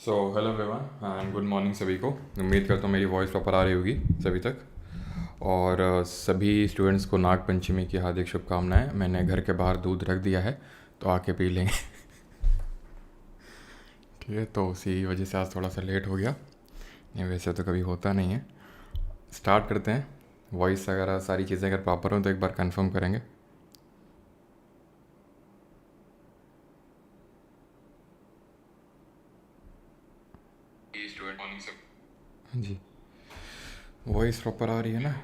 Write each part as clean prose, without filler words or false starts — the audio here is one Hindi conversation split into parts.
So hello everyone and good morning सभी को। उम्मीद करता हूँ मेरी वॉइस प्रॉपर आ रही होगी सभी तक। और सभी स्टूडेंट्स को नाग पंचमी की हार्दिक शुभकामनाएं। मैंने घर के बाहर दूध रख दिया है तो आके पी लेंगे। ठीक है, तो उसी वजह से आज थोड़ा सा लेट हो गया। नहीं, वैसे तो कभी होता नहीं है। स्टार्ट करते हैं। वॉइस वगैरह सारी चीज़ें अगर प्रॉपर हो तो एक बार कंफर्म करेंगे। हाँ जी, वॉइस प्रॉपर आ रही है ना?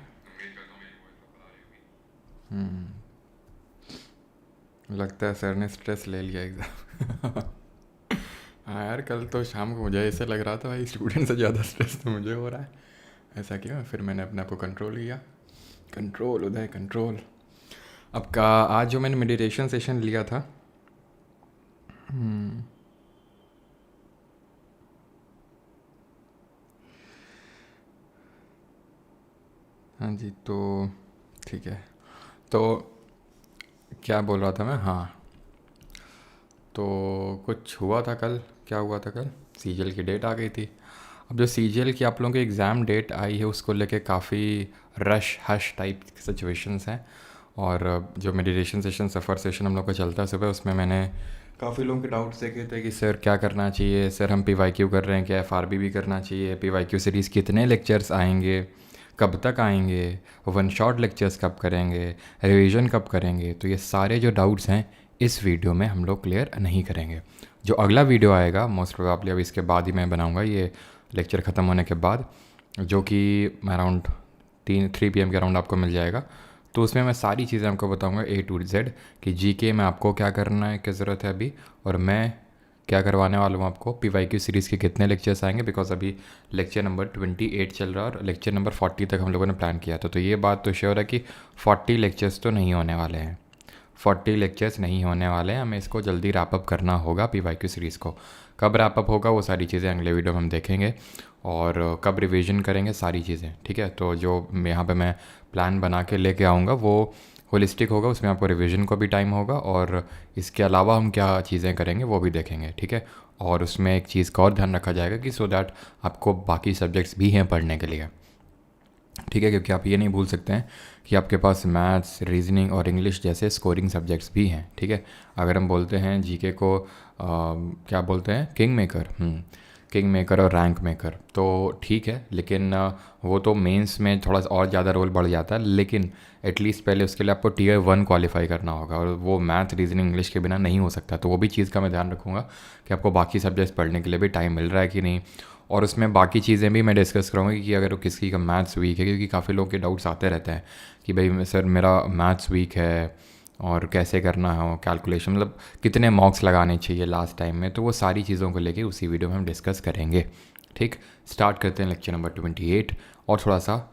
लगता है सर ने स्ट्रेस ले लिया एग्ज़ाम। हाँ यार, कल तो शाम को मुझे ऐसे लग रहा था भाई स्टूडेंट से ज़्यादा स्ट्रेस तो मुझे हो रहा है। ऐसा क्यों? फिर मैंने अपने आप को कंट्रोल किया। कंट्रोल उदय कंट्रोल। अब का आज जो मैंने मेडिटेशन सेशन लिया था। हाँ जी, तो ठीक है। तो क्या बोल रहा था मैं? हाँ, तो कुछ हुआ था कल। क्या हुआ था कल? सीजीएल की डेट आ गई थी। अब जो सीजीएल की आप लोगों की एग्ज़ाम डेट आई है उसको लेके काफ़ी रश हश टाइप सिचुएशंस हैं। और जो मेडिटेशन सेशन सफ़र सेशन हम लोग का चलता है सुबह, उसमें मैंने काफ़ी लोगों के डाउट्स देखे थे कि सर क्या करना चाहिए, सर हम पीवाईक्यू कर रहे हैं, क्या एफआरबी भी करना चाहिए, पीवाईक्यू सीरीज़ कितने लेक्चर्स आएंगे, कब तक आएंगे, वन शॉट लेक्चर्स कब करेंगे, रिवीजन कब करेंगे। तो ये सारे जो डाउट्स हैं इस वीडियो में हम लोग क्लियर नहीं करेंगे। जो अगला वीडियो आएगा मोस्ट प्रोबेबली अब इसके बाद ही मैं बनाऊंगा, ये लेक्चर ख़त्म होने के बाद, जो कि अराउंड 3 PM के अराउंड आपको मिल जाएगा। तो उसमें मैं सारी चीज़ें आपको बताऊंगा A to Z कि जीके में आपको क्या करना है, क्या ज़रूरत है अभी, और मैं क्या करवाने वाला हूँ आपको। पीवाईक्यू सीरीज़ के कितने लेक्चर्स आएंगे, बिकॉज अभी लेक्चर नंबर 28 चल रहा है और लेक्चर नंबर 40 तक हम लोगों ने प्लान किया था। तो ये बात तो श्योर है कि 40 लेक्चर्स तो नहीं होने वाले हैं। 40 लेक्चर्स नहीं होने वाले हैं। हमें इसको जल्दी रैपअप करना होगा पीवाईक्यू सीरीज़ को। कब रैपअप होगा वो सारी चीज़ें अगले वीडियो में हम देखेंगे, और कब रिवीजन करेंगे सारी चीज़ें। ठीक है, तो जो यहाँ पे मैं प्लान बना के लेके आऊँगा वो होलिस्टिक होगा, उसमें आपको रिवीजन को भी टाइम होगा और इसके अलावा हम क्या चीज़ें करेंगे वो भी देखेंगे। ठीक है, और उसमें एक चीज़ का और ध्यान रखा जाएगा कि सो दैट आपको बाकी सब्जेक्ट्स भी हैं पढ़ने के लिए। ठीक है, क्योंकि आप ये नहीं भूल सकते हैं कि आपके पास मैथ्स, रीजनिंग और इंग्लिश जैसे स्कोरिंग सब्जेक्ट्स भी हैं। ठीक है, अगर हम बोलते हैं जीके को क्या बोलते हैं, किंग मेकर, किंग मेकर और रैंक मेकर, तो ठीक है, लेकिन वो तो मेंस में थोड़ा सा और ज़्यादा रोल बढ़ जाता है। लेकिन एटलीस्ट पहले उसके लिए आपको Tier 1 क्वालिफाई करना होगा, और वो मैथ, रीजनिंग, इंग्लिश के बिना नहीं हो सकता। तो वो भी चीज़ का मैं ध्यान रखूँगा कि आपको बाकी सब्जेक्ट्स पढ़ने के लिए भी टाइम मिल रहा है कि नहीं। और उसमें बाकी चीज़ें भी मैं डिस्कस करूँगा कि अगर किसी का मैथ्स वीक है, क्योंकि काफ़ी लोगों के डाउट्स आते रहते हैं कि भाई सर मेरा मैथ्स वीक है और कैसे करना है कैलकुलेशन, मतलब कितने मार्क्स लगाने चाहिए लास्ट टाइम में। तो वो सारी चीज़ों को लेके उसी वीडियो में हम डिस्कस करेंगे। ठीक, स्टार्ट करते हैं लेक्चर नंबर 28 और थोड़ा सा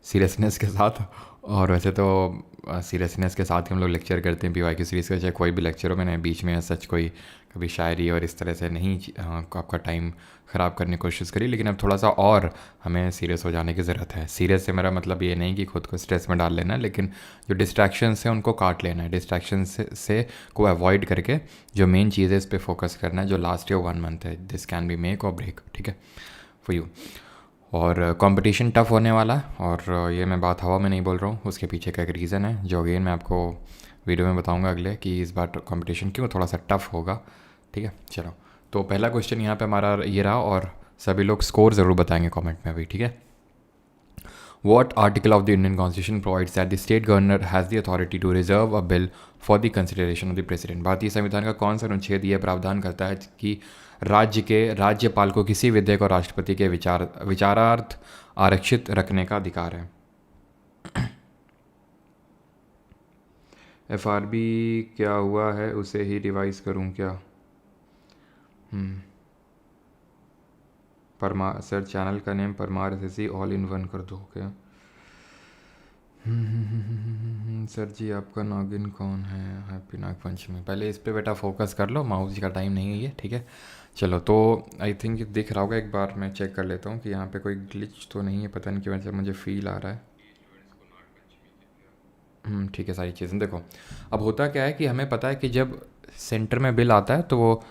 सीरियसनेस के साथ। और वैसे तो सीरियसनेस के साथ ही हम लोग लेक्चर करते हैं पीवाईक्यू सीरीज़ का, चाहे कोई भी लेक्चर हो। मैंने बीच में सच कोई कभी शायरी और इस तरह से नहीं आपका टाइम ख़राब करने की कोशिश करी, लेकिन अब थोड़ा सा और हमें सीरियस हो जाने की ज़रूरत है। सीरियस से मेरा मतलब ये नहीं कि खुद को स्ट्रेस में डाल लेना, लेकिन जो डिस्ट्रैक्शंस हैं उनको काट लेना है। डिस्ट्रैक्शन से को अवॉइड करके जो मेन चीज़ है इस पर फोकस करना है, जो लास्ट ईयर 1 मंथ है। दिस कैन बी मेक और ब्रेक। ठीक है, फॉर यू। और कंपटीशन टफ़ होने वाला है, और ये मैं बात हवा में नहीं बोल रहा हूँ, उसके पीछे का एक रीज़न है जो अगेन मैं आपको वीडियो में बताऊँगा अगले, कि इस बार कंपटीशन क्यों थोड़ा सा टफ़ होगा। ठीक है, चलो। तो पहला क्वेश्चन यहाँ पे हमारा ये रहा, और सभी लोग स्कोर ज़रूर बताएंगे कमेंट में अभी। ठीक है, What article of the Indian Constitution provides that the state governor has the authority to reserve a bill for the consideration of the president? भारतीय संविधान का कौन सा अनुच्छेद यह प्रावधान करता है कि राज्य के राज्यपाल को किसी विधेयक और राष्ट्रपति के विचारार्थ आरक्षित रखने का अधिकार है? एफआरबी क्या हुआ है, उसे ही रिवाइज करूं क्या? परमार सर, चैनल का name Parmar SSC all in one कर दो क्या? सर जी आपका नागिन कौन है? हैप्पी नाग पंचमी। पहले इस पे बेटा फोकस कर लो, माउस जी का टाइम नहीं है ये। ठीक है, चलो। तो आई थिंक दिख रहा होगा, एक बार मैं चेक कर लेता हूँ कि यहाँ पे कोई ग्लिच तो नहीं है। पता नहीं क्यों ऐसा मुझे फील आ रहा है। ठीक है, सारी चीज़ें देखो। अब होता क्या है कि हमें पता है कि जब सेंटर में बिल आता है तो वो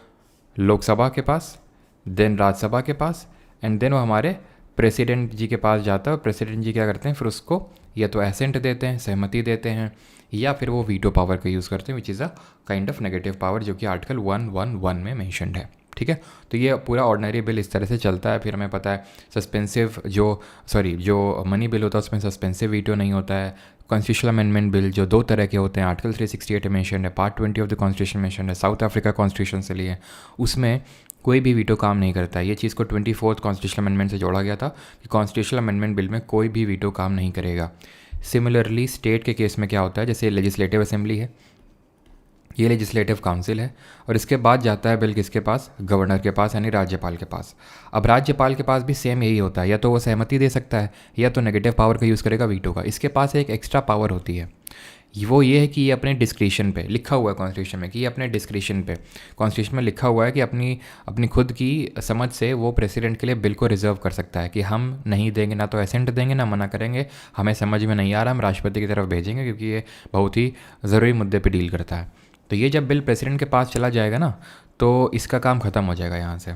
लोकसभा के पास देन राज्यसभा के पास, एंड देन वो हमारे प्रेसिडेंट जी के पास जाता है और प्रेसिडेंट जी क्या करते हैं, फिर उसको या तो एसेंट देते हैं, सहमति देते हैं, या फिर वो वीटो पावर का यूज़ करते हैं, which is a kind of negative power, जो कि आर्टिकल 111 में मेंशन्ड है। ठीक है, तो ये पूरा ऑर्डिनरी बिल इस तरह से चलता है। फिर हमें पता है सस्पेंसिव जो मनी बिल होता है उसमें सस्पेंसिव वीटो नहीं होता है। कॉन्स्टिट्यूशनल अमेंडमेंट बिल जो 2 तरह के होते हैं, आर्टिकल 368 मेंशन्ड है, part 20 of the constitution mentioned है, साउथ अफ्रीका कॉन्स्टिट्यूशन से लिए, उसमें कोई भी वीटो काम नहीं करता है। ये चीज़ को 24th कॉन्स्टिट्यूशनल अमेंडमेंट से जोड़ा गया था कि कॉन्स्टिट्यूशनल अमेंडमेंट बिल में कोई भी वीटो काम नहीं करेगा। सिमिलरली स्टेट के केस में क्या होता है, जैसे लेजिस्लेटिव असेंबली है, ये लेजिस्लेटिव काउंसिल है, और इसके बाद जाता है बिल किसके पास, गवर्नर के पास, यानी राज्यपाल के पास। अब राज्यपाल के पास भी सेम यही होता है, या तो वो सहमति दे सकता है या तो नेगेटिव पावर का यूज़ करेगा वीटो का। इसके पास एक एक्स्ट्रा पावर होती है, वो ये है कि ये अपने डिस्क्रिशन पे लिखा हुआ है कॉन्स्टिट्यूशन में, कि ये अपने डिस्क्रिशन पे कॉन्स्टिट्यूशन में लिखा हुआ है कि अपनी खुद की समझ से वो प्रेसिडेंट के लिए बिल को रिजर्व कर सकता है कि हम नहीं देंगे, ना तो एसेंट देंगे ना मना करेंगे, हमें समझ में नहीं आ रहा, हम राष्ट्रपति की तरफ भेजेंगे, क्योंकि ये बहुत ही ज़रूरी मुद्दे पर डील करता है। तो ये जब बिल प्रेसिडेंट के पास चला जाएगा ना, तो इसका काम ख़त्म हो जाएगा यहाँ से।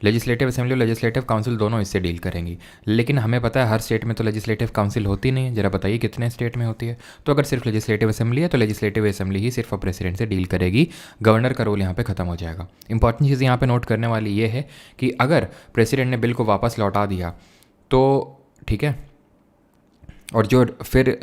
लेजिस्लेटिव असेंबली और लेजिस्लेटिव काउंसिल दोनों इससे डील करेंगी, लेकिन हमें पता है हर स्टेट में तो लेजिस्लेटिव काउंसिल होती नहीं है। ज़रा बताइए कितने स्टेट में होती है? तो अगर सिर्फ लेजिस्लेटिव असेंबली है तो लेजिस्लेटिव असेंबली ही सिर्फ प्रेसिडेंट से डील करेगी, गवर्नर का रोल यहाँ पे ख़त्म हो जाएगा। इंपॉर्टेंट चीज़ यहाँ पे नोट करने वाली ये है कि अगर प्रेसिडेंट ने बिल को वापस लौटा दिया तो ठीक है, और जो फिर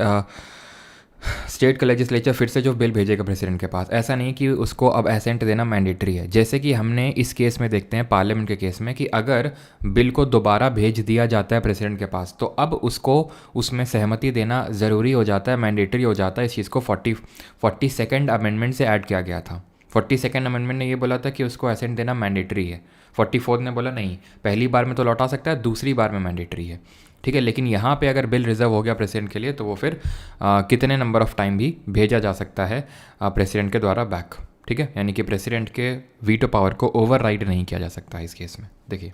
स्टेट का लेजिस्लेचर फिर से जो बिल भेजेगा प्रेसिडेंट के पास, ऐसा नहीं कि उसको अब एसेंट देना मैंडेटरी है। जैसे कि हमने इस केस में देखते हैं पार्लियामेंट के केस में कि अगर बिल को दोबारा भेज दिया जाता है प्रेसिडेंट के पास, तो अब उसको उसमें सहमति देना ज़रूरी हो जाता है, मैंडेटरी हो जाता है। इस चीज़ को 42nd अमेंडमेंट से ऐड किया गया था। 42nd अमेंडमेंट ने ये बोला था कि उसको एसेंट देना मैंडेटरी है। 44th ने बोला नहीं, पहली बार में तो लौटा सकता है, दूसरी बार में मैंडेटरी है। ठीक है, लेकिन यहाँ पे अगर बिल रिजर्व हो गया प्रेसिडेंट के लिए, तो वो फिर कितने नंबर ऑफ टाइम भी भेजा जा सकता है प्रेसिडेंट के द्वारा बैक। ठीक है, यानी कि प्रेसिडेंट के वीटो पावर को ओवरराइड नहीं किया जा सकता इस केस में। देखिए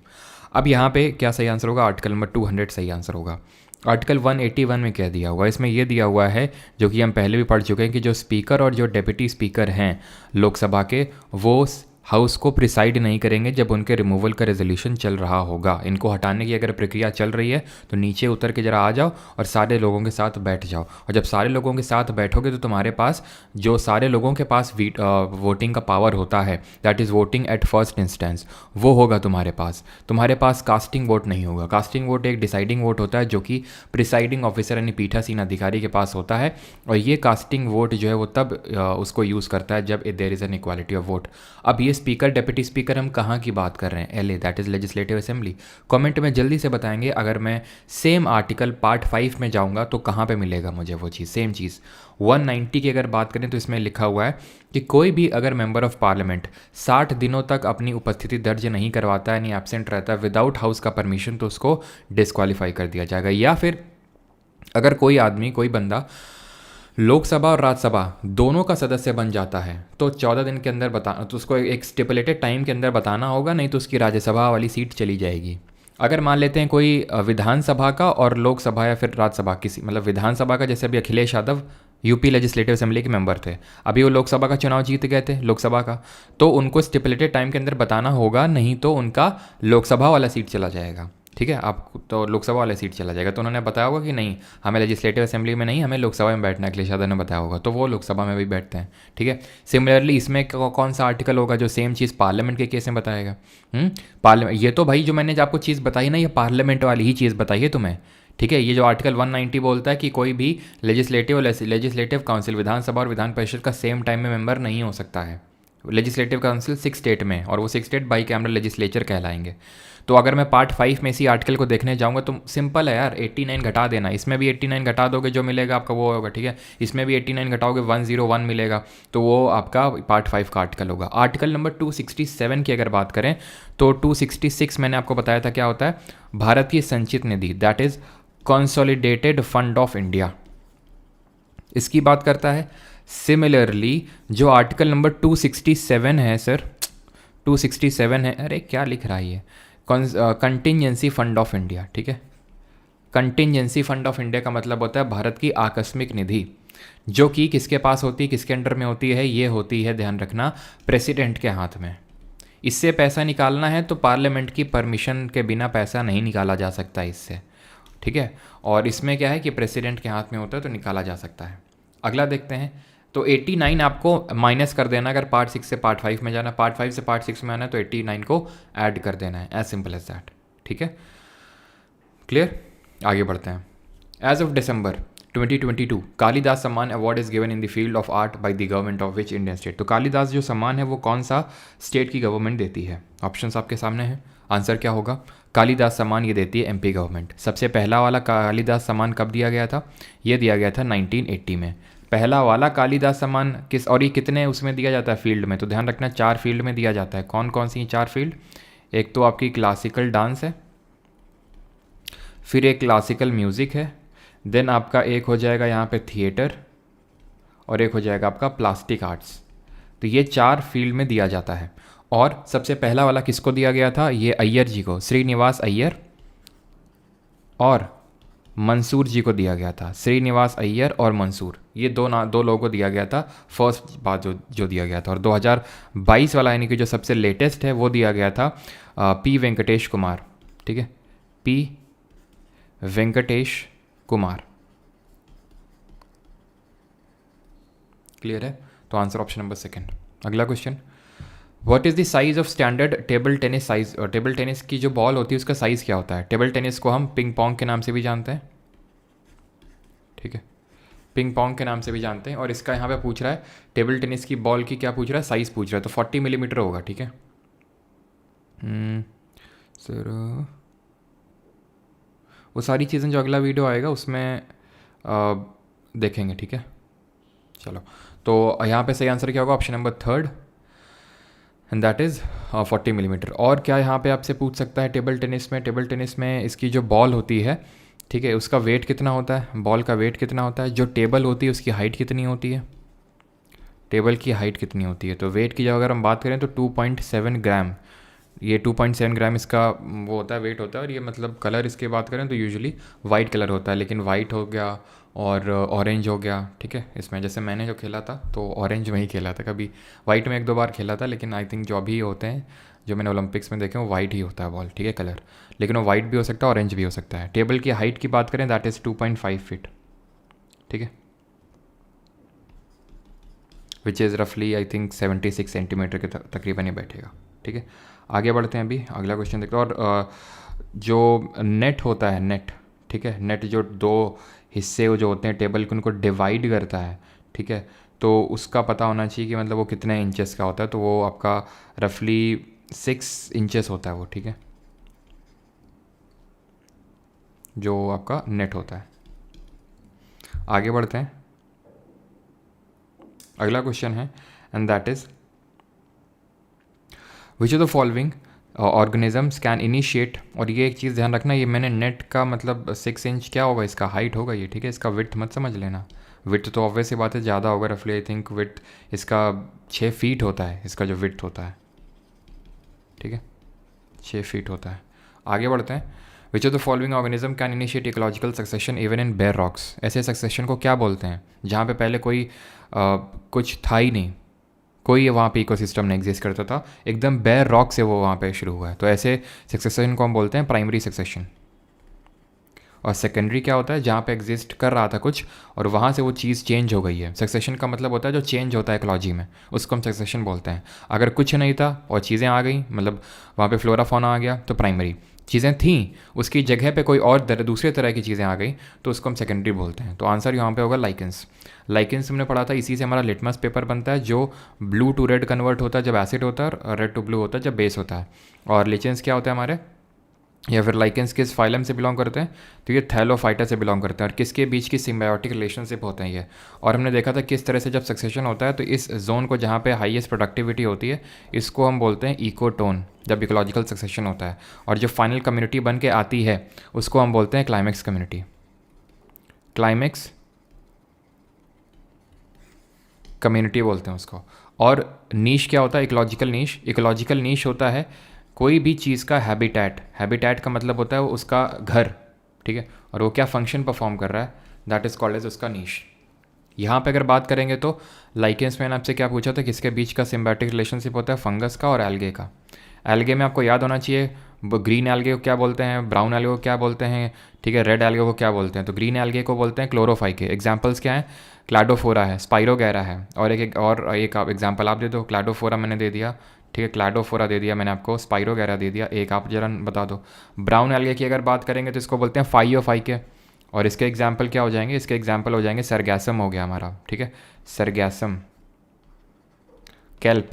अब यहाँ पे क्या सही आंसर होगा, आर्टिकल नंबर 200 सही आंसर होगा। आर्टिकल 181 में क्या दिया हुआ है, इसमें ये दिया हुआ है जो कि हम पहले भी पढ़ चुके हैं कि जो स्पीकर और जो डेप्यूटी स्पीकर हैं लोकसभा के, वो हाउस को प्रिसाइड नहीं करेंगे जब उनके रिमूवल का रेजोल्यूशन चल रहा होगा। इनको हटाने की अगर प्रक्रिया चल रही है तो नीचे उतर के ज़रा आ जाओ और सारे लोगों के साथ बैठ जाओ, और जब सारे लोगों के साथ बैठोगे तो तुम्हारे पास जो सारे लोगों के पास वोटिंग का पावर होता है, that is voting at first instance, वो होगा तुम्हारे पास। तुम्हारे पास कास्टिंग वोट नहीं होगा। कास्टिंग वोट एक डिसाइडिंग वोट होता है जो कि प्रिसाइडिंग ऑफिसर यानी पीठासीन अधिकारी के पास होता है, और ये कास्टिंग वोट जो है वो तब उसको यूज़ करता है जब there is an equality of vote. अब ये स्पीकर डेप्यूटी स्पीकर हम कहाँ की बात कर रहे हैं, LA that is legislative assembly. Comment में जल्दी से बताएंगे। अगर मैं सेम आर्टिकल पार्ट 5 में जाऊँगा तो कहाँ पे मिलेगा मुझे वो चीज़, सेम चीज़। 190 की अगर बात करें तो इसमें लिखा हुआ है कि कोई भी अगर मेंबर ऑफ पार्लियामेंट 60 दिनों तक अपनी उपस्थिति दर्ज नहीं करवाता है, यानी एब्सेंट रहता है विदाउट हाउस का परमिशन, तो उसको डिस्क्वालीफाई कर दिया जाएगा। या फिर अगर कोई आदमी, कोई बंदा लोकसभा और राज्यसभा दोनों का सदस्य बन जाता है तो 14 दिन के अंदर बताना, तो उसको एक स्टिपुलेटेड टाइम के अंदर बताना होगा, नहीं तो उसकी राज्यसभा वाली सीट चली जाएगी। अगर मान लेते हैं कोई विधानसभा का और लोकसभा या फिर राज्यसभा किसी, मतलब विधानसभा का, जैसे अभी Akhilesh Yadav UP legislative assembly के मेंबर थे, अभी वो लोकसभा का चुनाव जीत गए थे लोकसभा का, तो उनको स्टिपुलेटेड टाइम के अंदर बताना होगा, नहीं तो उनका लोकसभा वाला सीट चला जाएगा। ठीक है, आप तो लोकसभा वाले सीट चला जाएगा, तो उन्होंने बताया होगा कि नहीं हमें लेजिस्लेटिव असेंबली में नहीं, हमें लोकसभा में बैठना है, अखिलेश यादव ने बताया होगा, तो वो लोकसभा में भी बैठते हैं। ठीक है, सिमिलरली इसमें कौन सा आर्टिकल होगा जो सेम चीज़ पार्लियामेंट के केस में बताएगा? पार्लियामेंट, ये तो भाई जो मैंने आपको चीज़ बताई ना, ये पार्लियामेंट वाली ही चीज़ बताइए तुम्हें। ठीक है, ये जो आर्टिकल 190 बोलता है कि कोई भी लेजिस्लेटिव काउंसिल, विधानसभा और विधान परिषद का सेम टाइम में मेंबर नहीं हो सकता है। लेजिस्लेटिव काउंसिल 6 स्टेट में, और वो 6 स्टेट बाई कैमरल लेजिस्लेचर कहलाएंगे। तो अगर मैं पार्ट 5 में इसी आर्टिकल को देखने जाऊंगा तो सिंपल है यार, 89 घटा देना, इसमें भी 89 घटा दोगे जो मिलेगा आपका वो होगा। ठीक है, इसमें भी 89 घटाओगे 101 मिलेगा, तो वो आपका पार्ट 5 का आर्टिकल होगा। आर्टिकल नंबर 267 की अगर बात करें तो 266 मैंने आपको बताया था क्या होता है, भारतीय संचित निधि, that is consolidated fund of India, इसकी बात करता है। सिमिलरली जो आर्टिकल नंबर 267 है सर, 267 है, अरे क्या लिख रहा है ये, कंटिजेंसी फंड ऑफ इंडिया। ठीक है, कंटिजेंसी फंड ऑफ इंडिया का मतलब होता है भारत की आकस्मिक निधि, जो कि किसके पास होती है, किसके अंडर में होती है, ये होती है, ध्यान रखना, प्रेसिडेंट के हाथ में। इससे पैसा निकालना है तो पार्लियामेंट की परमिशन के बिना पैसा नहीं निकाला जा सकता इससे, ठीक है। और इसमें क्या है कि प्रेसिडेंट के हाथ में होता है तो निकाला जा सकता है। अगला देखते हैं। तो 89 आपको माइनस कर देना, अगर पार्ट 6 से पार्ट 5 में जाना, पार्ट 5 से पार्ट 6 में आना है तो 89 को ऐड कर देना है, एज सिंपल एज दैट, ठीक है। क्लियर, आगे बढ़ते हैं। एज ऑफ दिसंबर 2022 कालिदास सम्मान award is given in the field of art by the government of which Indian state. तो कालिदास जो सम्मान है वो कौन सा स्टेट की गवर्नमेंट देती है? ऑप्शंस आपके सामने हैं। आंसर क्या होगा? कालिदास सम्मान ये देती है एमपी गवर्नमेंट। सबसे पहला वाला कालिदास सम्मान कब दिया गया था? ये दिया गया था 1980 में। पहला वाला कालिदास सम्मान किस, और ये कितने उसमें दिया जाता है फील्ड में? तो ध्यान रखना 4 फील्ड में दिया जाता है। कौन कौन सी 4 फील्ड? एक तो आपकी क्लासिकल डांस है, फिर एक क्लासिकल म्यूज़िक है, देन आपका एक हो जाएगा यहाँ पे थिएटर, और एक हो जाएगा आपका प्लास्टिक आर्ट्स। तो ये 4 फील्ड में दिया जाता है। और सबसे पहला वाला किसको दिया गया था? ये अय्यर जी को, श्रीनिवास अय्यर और मंसूर जी को दिया गया था। श्रीनिवास अय्यर और मंसूर, ये दो लोगों को दिया गया था फर्स्ट बार जो दिया गया था। और 2022 वाला यानी कि जो सबसे लेटेस्ट है वो दिया गया था पी वेंकटेश कुमार, ठीक है, पी वेंकटेश कुमार। क्लियर है? तो आंसर ऑप्शन नंबर 2। अगला question, what is the size of standard table tennis size? और टेबल टेनिस की जो बॉल होती है उसका साइज़ क्या होता है? टेबल टेनिस को हम पिंग पोंग के नाम से भी जानते हैं, ठीक है, पिंग पोंग के नाम से भी जानते हैं। और इसका यहाँ पे पूछ रहा है टेबल टेनिस की बॉल की क्या पूछ रहा है? साइज़ पूछ रहा है। तो 40 मिलीमीटर होगा, ठीक है। सर वो सारी चीज़ें जो अगला वीडियो आएगा उसमें देखेंगे, ठीक है। चलो, तो यहाँ पे सही आंसर क्या होगा? Option number 3, and that is 40 millimetre. और क्या यहाँ पे आपसे पूछ सकता है टेबल टेनिस में इसकी जो बॉल होती है, ठीक है, उसका वेट कितना होता है? बॉल का वेट कितना होता है? जो टेबल होती है उसकी हाइट कितनी होती है? टेबल की हाइट कितनी होती है? तो वेट की जब अगर हम बात करें तो 2.7 ग्राम, ये 2.7 ग्राम इसका वो होता है, वेट होता है। और ये मतलब कलर इसके बात करें तो यूजुअली वाइट कलर होता है, लेकिन वाइट हो गया और ऑरेंज हो गया, ठीक है। इसमें जैसे मैंने जो खेला था तो ऑरेंज में ही खेला था, कभी वाइट में 1-2 बार खेला था, लेकिन आई थिंक जो अभी होते हैं जो मैंने ओलंपिक्स में देखे वो वाइट ही होता है बॉल, ठीक है, कलर। लेकिन वो वाइट भी हो सकता है, ऑरेंज भी हो सकता है। टेबल की हाइट की बात करें दैट इज़ 2.5 फीट, ठीक है, विच इज़ रफली आई थिंक 76 सेंटीमीटर के तकरीबन ही बैठेगा, ठीक है। आगे बढ़ते हैं, अभी अगला क्वेश्चन देखते हैं। और जो नेट होता है, नेट, ठीक है, नेट जो 2 हिस्से जो होते हैं टेबल के उनको डिवाइड करता है, ठीक है, तो उसका पता होना चाहिए कि मतलब वो कितने इंचेस का होता है। तो वो आपका रफली 6 इंचेस होता है वो, ठीक है, जो आपका नेट होता है। आगे बढ़ते हैं, अगला क्वेश्चन है, and that is which of the following organisms can initiate. और ये एक चीज़ ध्यान रखना, ये मैंने नेट का मतलब 6 इंच क्या होगा, इसका हाइट होगा ये, ठीक है। इसका विड्थ मत समझ लेना, विड्थ तो ऑब्वियस ही बात है ज़्यादा होगा, रफली आई थिंक विड्थ इसका 6 फीट होता है, इसका जो विड्थ होता है, ठीक है, 6 फीट होता है। आगे बढ़ते हैं, which of the following organism can initiate ecological succession even in bare rocks. ऐसे सक्सेशन को क्या बोलते हैं जहाँ पे पहले कोई कुछ था ही नहीं, कोई वहाँ पे इकोसिस्टम नहीं एग्जिस्ट करता था, एकदम बेयर रॉक से वो वहाँ पे शुरू हुआ है। तो ऐसे सक्सेशन को हम बोलते हैं प्राइमरी सक्सेशन। और सेकेंडरी क्या होता है? जहाँ पे एग्जिस्ट कर रहा था कुछ और वहाँ से वो चीज़ चेंज हो गई है। सक्सेशन का मतलब होता है जो चेंज होता है इकोलॉजी में, उसको हम सक्सेशन बोलते हैं। अगर कुछ नहीं था और चीज़ें आ गई, मतलब वहाँ पे फ्लोरा फौना आ गया, तो प्राइमरी। चीज़ें थीं, उसकी जगह पे कोई और दूसरे तरह की चीज़ें आ गई तो उसको हम सेकेंडरी बोलते हैं। तो आंसर यहाँ पे होगा लाइकेंस। लाइकेंस हमने पढ़ा था, इसी से हमारा लिटमस पेपर बनता है, जो ब्लू टू रेड कन्वर्ट होता है जब एसिड होता है, और रेड टू ब्लू होता है जब बेस होता है। और लिचेंस क्या होता है हमारे, या फिर लाइकेंस किस फाइलम से बिलोंग करते हैं? तो ये थैलोफाइटा से बिलोंग करते हैं। और किसके बीच की सिम्बायोटिक रिलेशनशिप होते हैं ये। और हमने देखा था किस तरह से जब सक्सेशन होता है तो इस जोन को जहाँ पे हाईएस्ट प्रोडक्टिविटी होती है इसको हम बोलते हैं इकोटोन, जब इकोलॉजिकल सक्सेशन होता है। और जो फाइनल कम्युनिटी बन के आती है उसको हम बोलते हैं क्लाइमेक्स कम्युनिटी। क्लाइमेक्स कम्युनिटी बोलते हैं उसको। और नीश क्या होता है? इकोलॉजिकल नीश। इकोलॉजिकल नीश होता है कोई भी चीज़ का हैबिटेट। हैबिटेट का मतलब होता है वो उसका घर, ठीक है, और वो क्या फंक्शन परफॉर्म कर रहा है, दैट इज़ कॉल्ड एज उसका नीश। यहाँ पे अगर बात करेंगे तो लाइकेंस मैंने आपसे क्या पूछा था, किसके बीच का सिम्बायोटिक रिलेशनशिप होता है, फंगस का और एल्गे का। एल्गे में आपको याद होना चाहिए ग्रीन एल्गे को क्या बोलते हैं, ब्राउन एल्गे को क्या बोलते हैं, ठीक है, रेड एल्गे को क्या बोलते हैं। तो ग्रीन एल्गे को बोलते हैं क्लोरोफाइके। एग्जांपल्स क्या हैं, क्लाडोफोरा है, स्पाइरोगैरा है, और एक आप एग्जांपल आप दे दो। क्लाडोफोरा मैंने दे दिया, ठीक है, क्लाडोफोरा दे दिया मैंने आपको, स्पाइरोगैरा दे दिया, एक आप जरा बता दो। ब्राउन एल्गे की अगर बात करेंगे तो इसको बोलते हैं फाइयोफाइके, और इसके एग्जाम्पल क्या हो जाएंगे, इसके एग्जाम्पल हो जाएंगे सरगैसम हो गया हमारा, ठीक है, सरगैसम, कैल्प,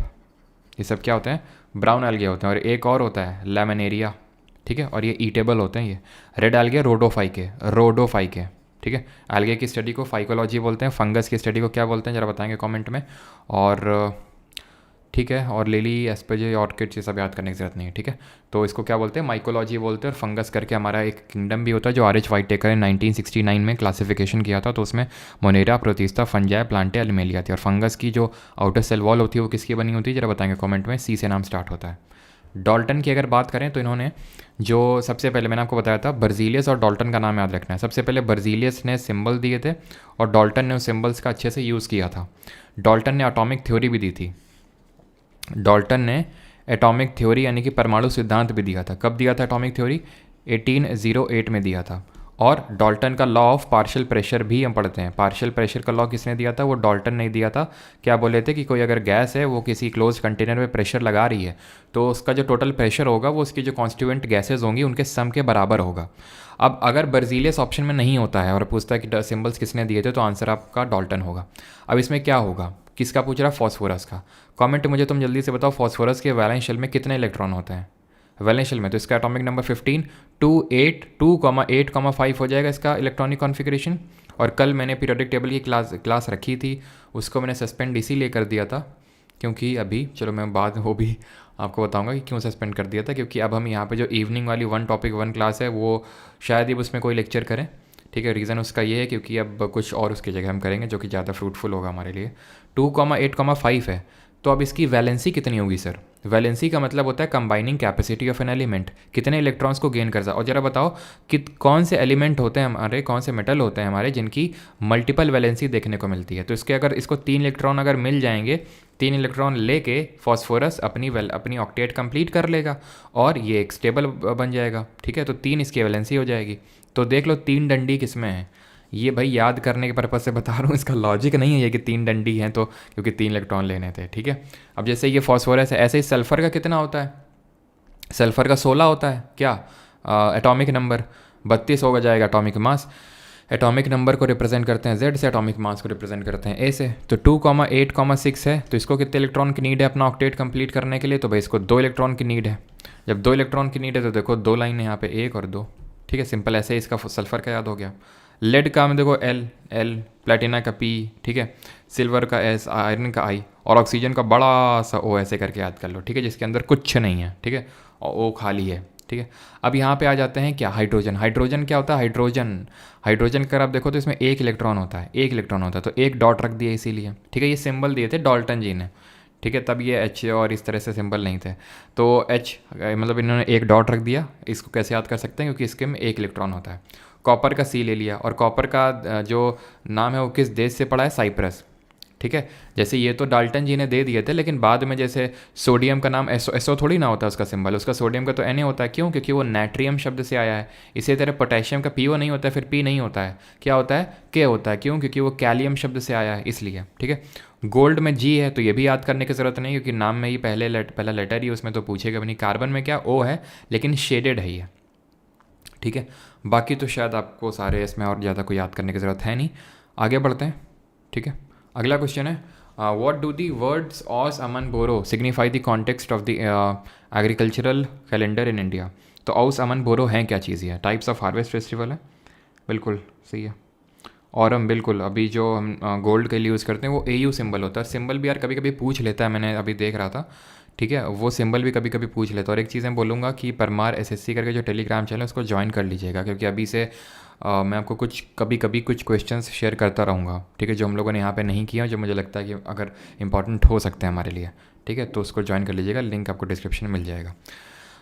ये सब क्या होते हैं, ब्राउन एल्गे होते हैं। और एक और होता है लेमनेरिया, ठीक है, और ये ईटेबल होते हैं ये। रेड एल्गे रोडोफाइके, रोडोफाइके, ठीक है। एल्गे की स्टडी को फाइकोलॉजी बोलते हैं, फंगस की स्टडी को क्या बोलते हैं जरा बताएंगे कमेंट में। और ठीक है, और लिली, एस्पेजे, ऑर्किड्स, ये सब याद करने की ज़रूरत नहीं है, ठीक है। तो इसको क्या बोलते हैं, माइकोलॉजी बोलते हैं। और फंगस करके हमारा एक किंगडम भी होता है जो आर.एच. व्हाइटेकर ने 1969 में क्लासिफिकेशन किया था, तो उसमें मोनेरा, प्रोटिस्टा, फंजाई, प्लांटे, एल्युमेलिया थी। और फंगस की जो आउटर सेल वॉल होती है वो किसकी बनी होती है जरा बताएंगे कमेंट में, सी से नाम स्टार्ट होता है। डॉल्टन की अगर बात करें तो इन्होंने जो सबसे पहले मैंने आपको बताया था, बर्जीलियस और डॉल्टन का नाम याद रखना है। सबसे पहले बर्जीलियस ने सिंबल दिए थे और डॉल्टन ने उस सिंबल्स का अच्छे से यूज़ किया था। डॉल्टन ने एटॉमिक थ्योरी भी दी थी, डॉल्टन ने एटॉमिक थ्योरी यानी कि परमाणु सिद्धांत भी दिया था। कब दिया था एटॉमिक थ्योरी, 1808 में दिया था। और डॉल्टन का लॉ ऑफ पार्शियल प्रेशर भी हम पढ़ते हैं। पार्शियल प्रेशर का लॉ किसने दिया था, वो डॉल्टन ने दिया था। क्या बोले थे कि कोई अगर गैस है वो किसी क्लोज कंटेनर में प्रेशर लगा रही है तो उसका जो टोटल प्रेशर होगा वो उसकी जो कॉन्स्टिट्यूएंट गैसेज होंगी उनके सम के बराबर होगा। अब अगर बर्जीलियस ऑप्शन में नहीं होता है और पूछता है कि सिंबल्स किसने दिए थे तो आंसर आपका डॉल्टन होगा। अब इसमें क्या होगा, किसका पूछ रहा है, फॉस्फोरस का। कमेंट मुझे तुम जल्दी से बताओ फॉस्फोरस के वैलेंस शेल में कितने इलेक्ट्रॉन होते हैं, वैलेंस शेल में। तो इसका एटॉमिक नंबर 15, 2,8,5 हो जाएगा इसका इलेक्ट्रॉनिक कॉन्फ़िगरेशन। और कल मैंने पीरियोडिक टेबल की क्लास रखी थी, उसको मैंने सस्पेंड इसीलिए कर दिया था क्योंकि अभी, चलो मैं बाद वो भी आपको बताऊंगा कि क्यों सस्पेंड कर दिया था, क्योंकि अब हम यहाँ पे जो इवनिंग वाली 1 टॉपिक 1 क्लास है वो शायद ही उसमें कोई लेक्चर करें, ठीक है। रीज़न उसका ये है क्योंकि अब कुछ और उसकी जगह हम करेंगे जो कि ज़्यादा फ्रूटफुल होगा हमारे लिए। 2,8,5 है, तो अब इसकी वैलेंसी कितनी होगी सर। वैलेंसी का मतलब होता है combining capacity of an element, कितने इलेक्ट्रॉन्स को गेन कर सकता। और ज़रा बताओ कि कौन से एलिमेंट होते हैं हमारे, कौन से मेटल होते हैं हमारे जिनकी मल्टीपल वैलेंसी देखने को मिलती है। तो इसके अगर इसको 3 इलेक्ट्रॉन अगर मिल जाएंगे, 3 इलेक्ट्रॉन लेके फॉस्फोरस अपनी ऑक्टेट कंप्लीट कर लेगा और ये एक स्टेबल बन जाएगा, ठीक है। तो 3 इसकी वैलेंसी हो जाएगी। तो देख लो 3 डंडी किस में है, ये भाई याद करने के पर्पज़ से बता रहा हूँ, इसका लॉजिक नहीं है ये कि 3 डंडी हैं तो क्योंकि 3 इलेक्ट्रॉन लेने थे, ठीक है। अब जैसे ये फॉस्फोरस है, ऐसे ही सल्फ़र का कितना होता है, सल्फ़र का 16 होता है क्या, एटॉमिक नंबर 32 होगा जाएगा एटॉमिक मास। एटॉमिक नंबर को रिप्रेजेंट करते हैं Z से, एटॉमिक मास को रिप्रेजेंट करते हैं A से। तो 2,8,6 है, तो इसको कितने इलेक्ट्रॉन की नीड है अपना ऑक्टेट कंप्लीट करने के लिए, तो भाई इसको 2 इलेक्ट्रॉन की नीड है। जब 2 इलेक्ट्रॉन की नीड है तो देखो 2 लाइन है यहाँ पे, 1 और 2, ठीक है, सिंपल। ऐसे ही इसका सल्फ़र का याद हो गया। लेड का में देखो L, प्लेटिना का P, ठीक है, सिल्वर का S, आयरन का I, और ऑक्सीजन का बड़ा सा O ऐसे करके याद कर लो, ठीक है, जिसके अंदर कुछ नहीं है, ठीक है, और O खाली है, ठीक है। अब यहाँ पे आ जाते हैं क्या, हाइड्रोजन। हाइड्रोजन क्या होता है, हाइड्रोजन का आप देखो तो इसमें 1 इलेक्ट्रॉन होता है, 1 इलेक्ट्रॉन होता है, तो 1 डॉट रख दिया इसीलिए, ठीक है। ये सिंबल दिए थे डॉल्टन जी ने, ठीक है, तब ये H और इस तरह से सिंबल नहीं थे, तो H मतलब इन्होंने 1 डॉट रख दिया। इसको कैसे याद कर सकते हैं, क्योंकि इसके में 1 इलेक्ट्रॉन होता है। कॉपर का C ले लिया, और कॉपर का जो नाम है वो किस देश से पड़ा है, साइप्रस, ठीक है। जैसे ये तो डाल्टन जी ने दे दिए थे, लेकिन बाद में जैसे सोडियम का नाम एसओ थोड़ी ना होता है उसका सिंबल, उसका सोडियम का तो Na होता है, क्यों, क्योंकि वो नाट्रियम शब्द से आया है। इसी तरह पोटेशियम का PO नहीं होता है, फिर P नहीं होता है, क्या होता है, K होता है, क्यों, क्योंकि वो कैलियम शब्द से आया है इसलिए, ठीक है। गोल्ड में G है, तो ये भी याद करने की ज़रूरत नहीं, क्योंकि नाम में ही पहला लेटर ही उसमें तो पूछेगा भी नहीं। कार्बन में क्या, O है, लेकिन शेडेड है ये, ठीक है। बाकी तो शायद आपको सारे इसमें और ज़्यादा कोई याद करने की ज़रूरत है नहीं। आगे बढ़ते हैं, ठीक है। अगला क्वेश्चन है, what do the words aus aman boro signify the context of the agricultural calendar in India. तो औस अमन बोरो हैं क्या चीज़, है टाइप्स ऑफ हार्वेस्ट फेस्टिवल है, बिल्कुल सही है। और हम बिल्कुल अभी जो हम गोल्ड के लिए यूज़ करते हैं वो AU सिंबल होता है। सिंबल भी यार कभी कभी पूछ लेता है, मैंने अभी देख रहा था, ठीक है, वो सिंबल भी कभी कभी पूछ लेता है। और एक चीज़ मैं बोलूँगा कि परमार SSC करके जो टेलीग्राम चैनल है उसको ज्वाइन कर लीजिएगा, क्योंकि अभी से मैं आपको कभी कभी कुछ क्वेश्चंस शेयर करता रहूँगा, ठीक है, जो हम लोगों ने यहाँ पे नहीं किया, जो मुझे लगता है कि अगर इंपॉर्टेंट हो सकते हैं हमारे लिए, ठीक है, तो उसको ज्वाइन कर लीजिएगा, लिंक आपको डिस्क्रिप्शन में मिल जाएगा।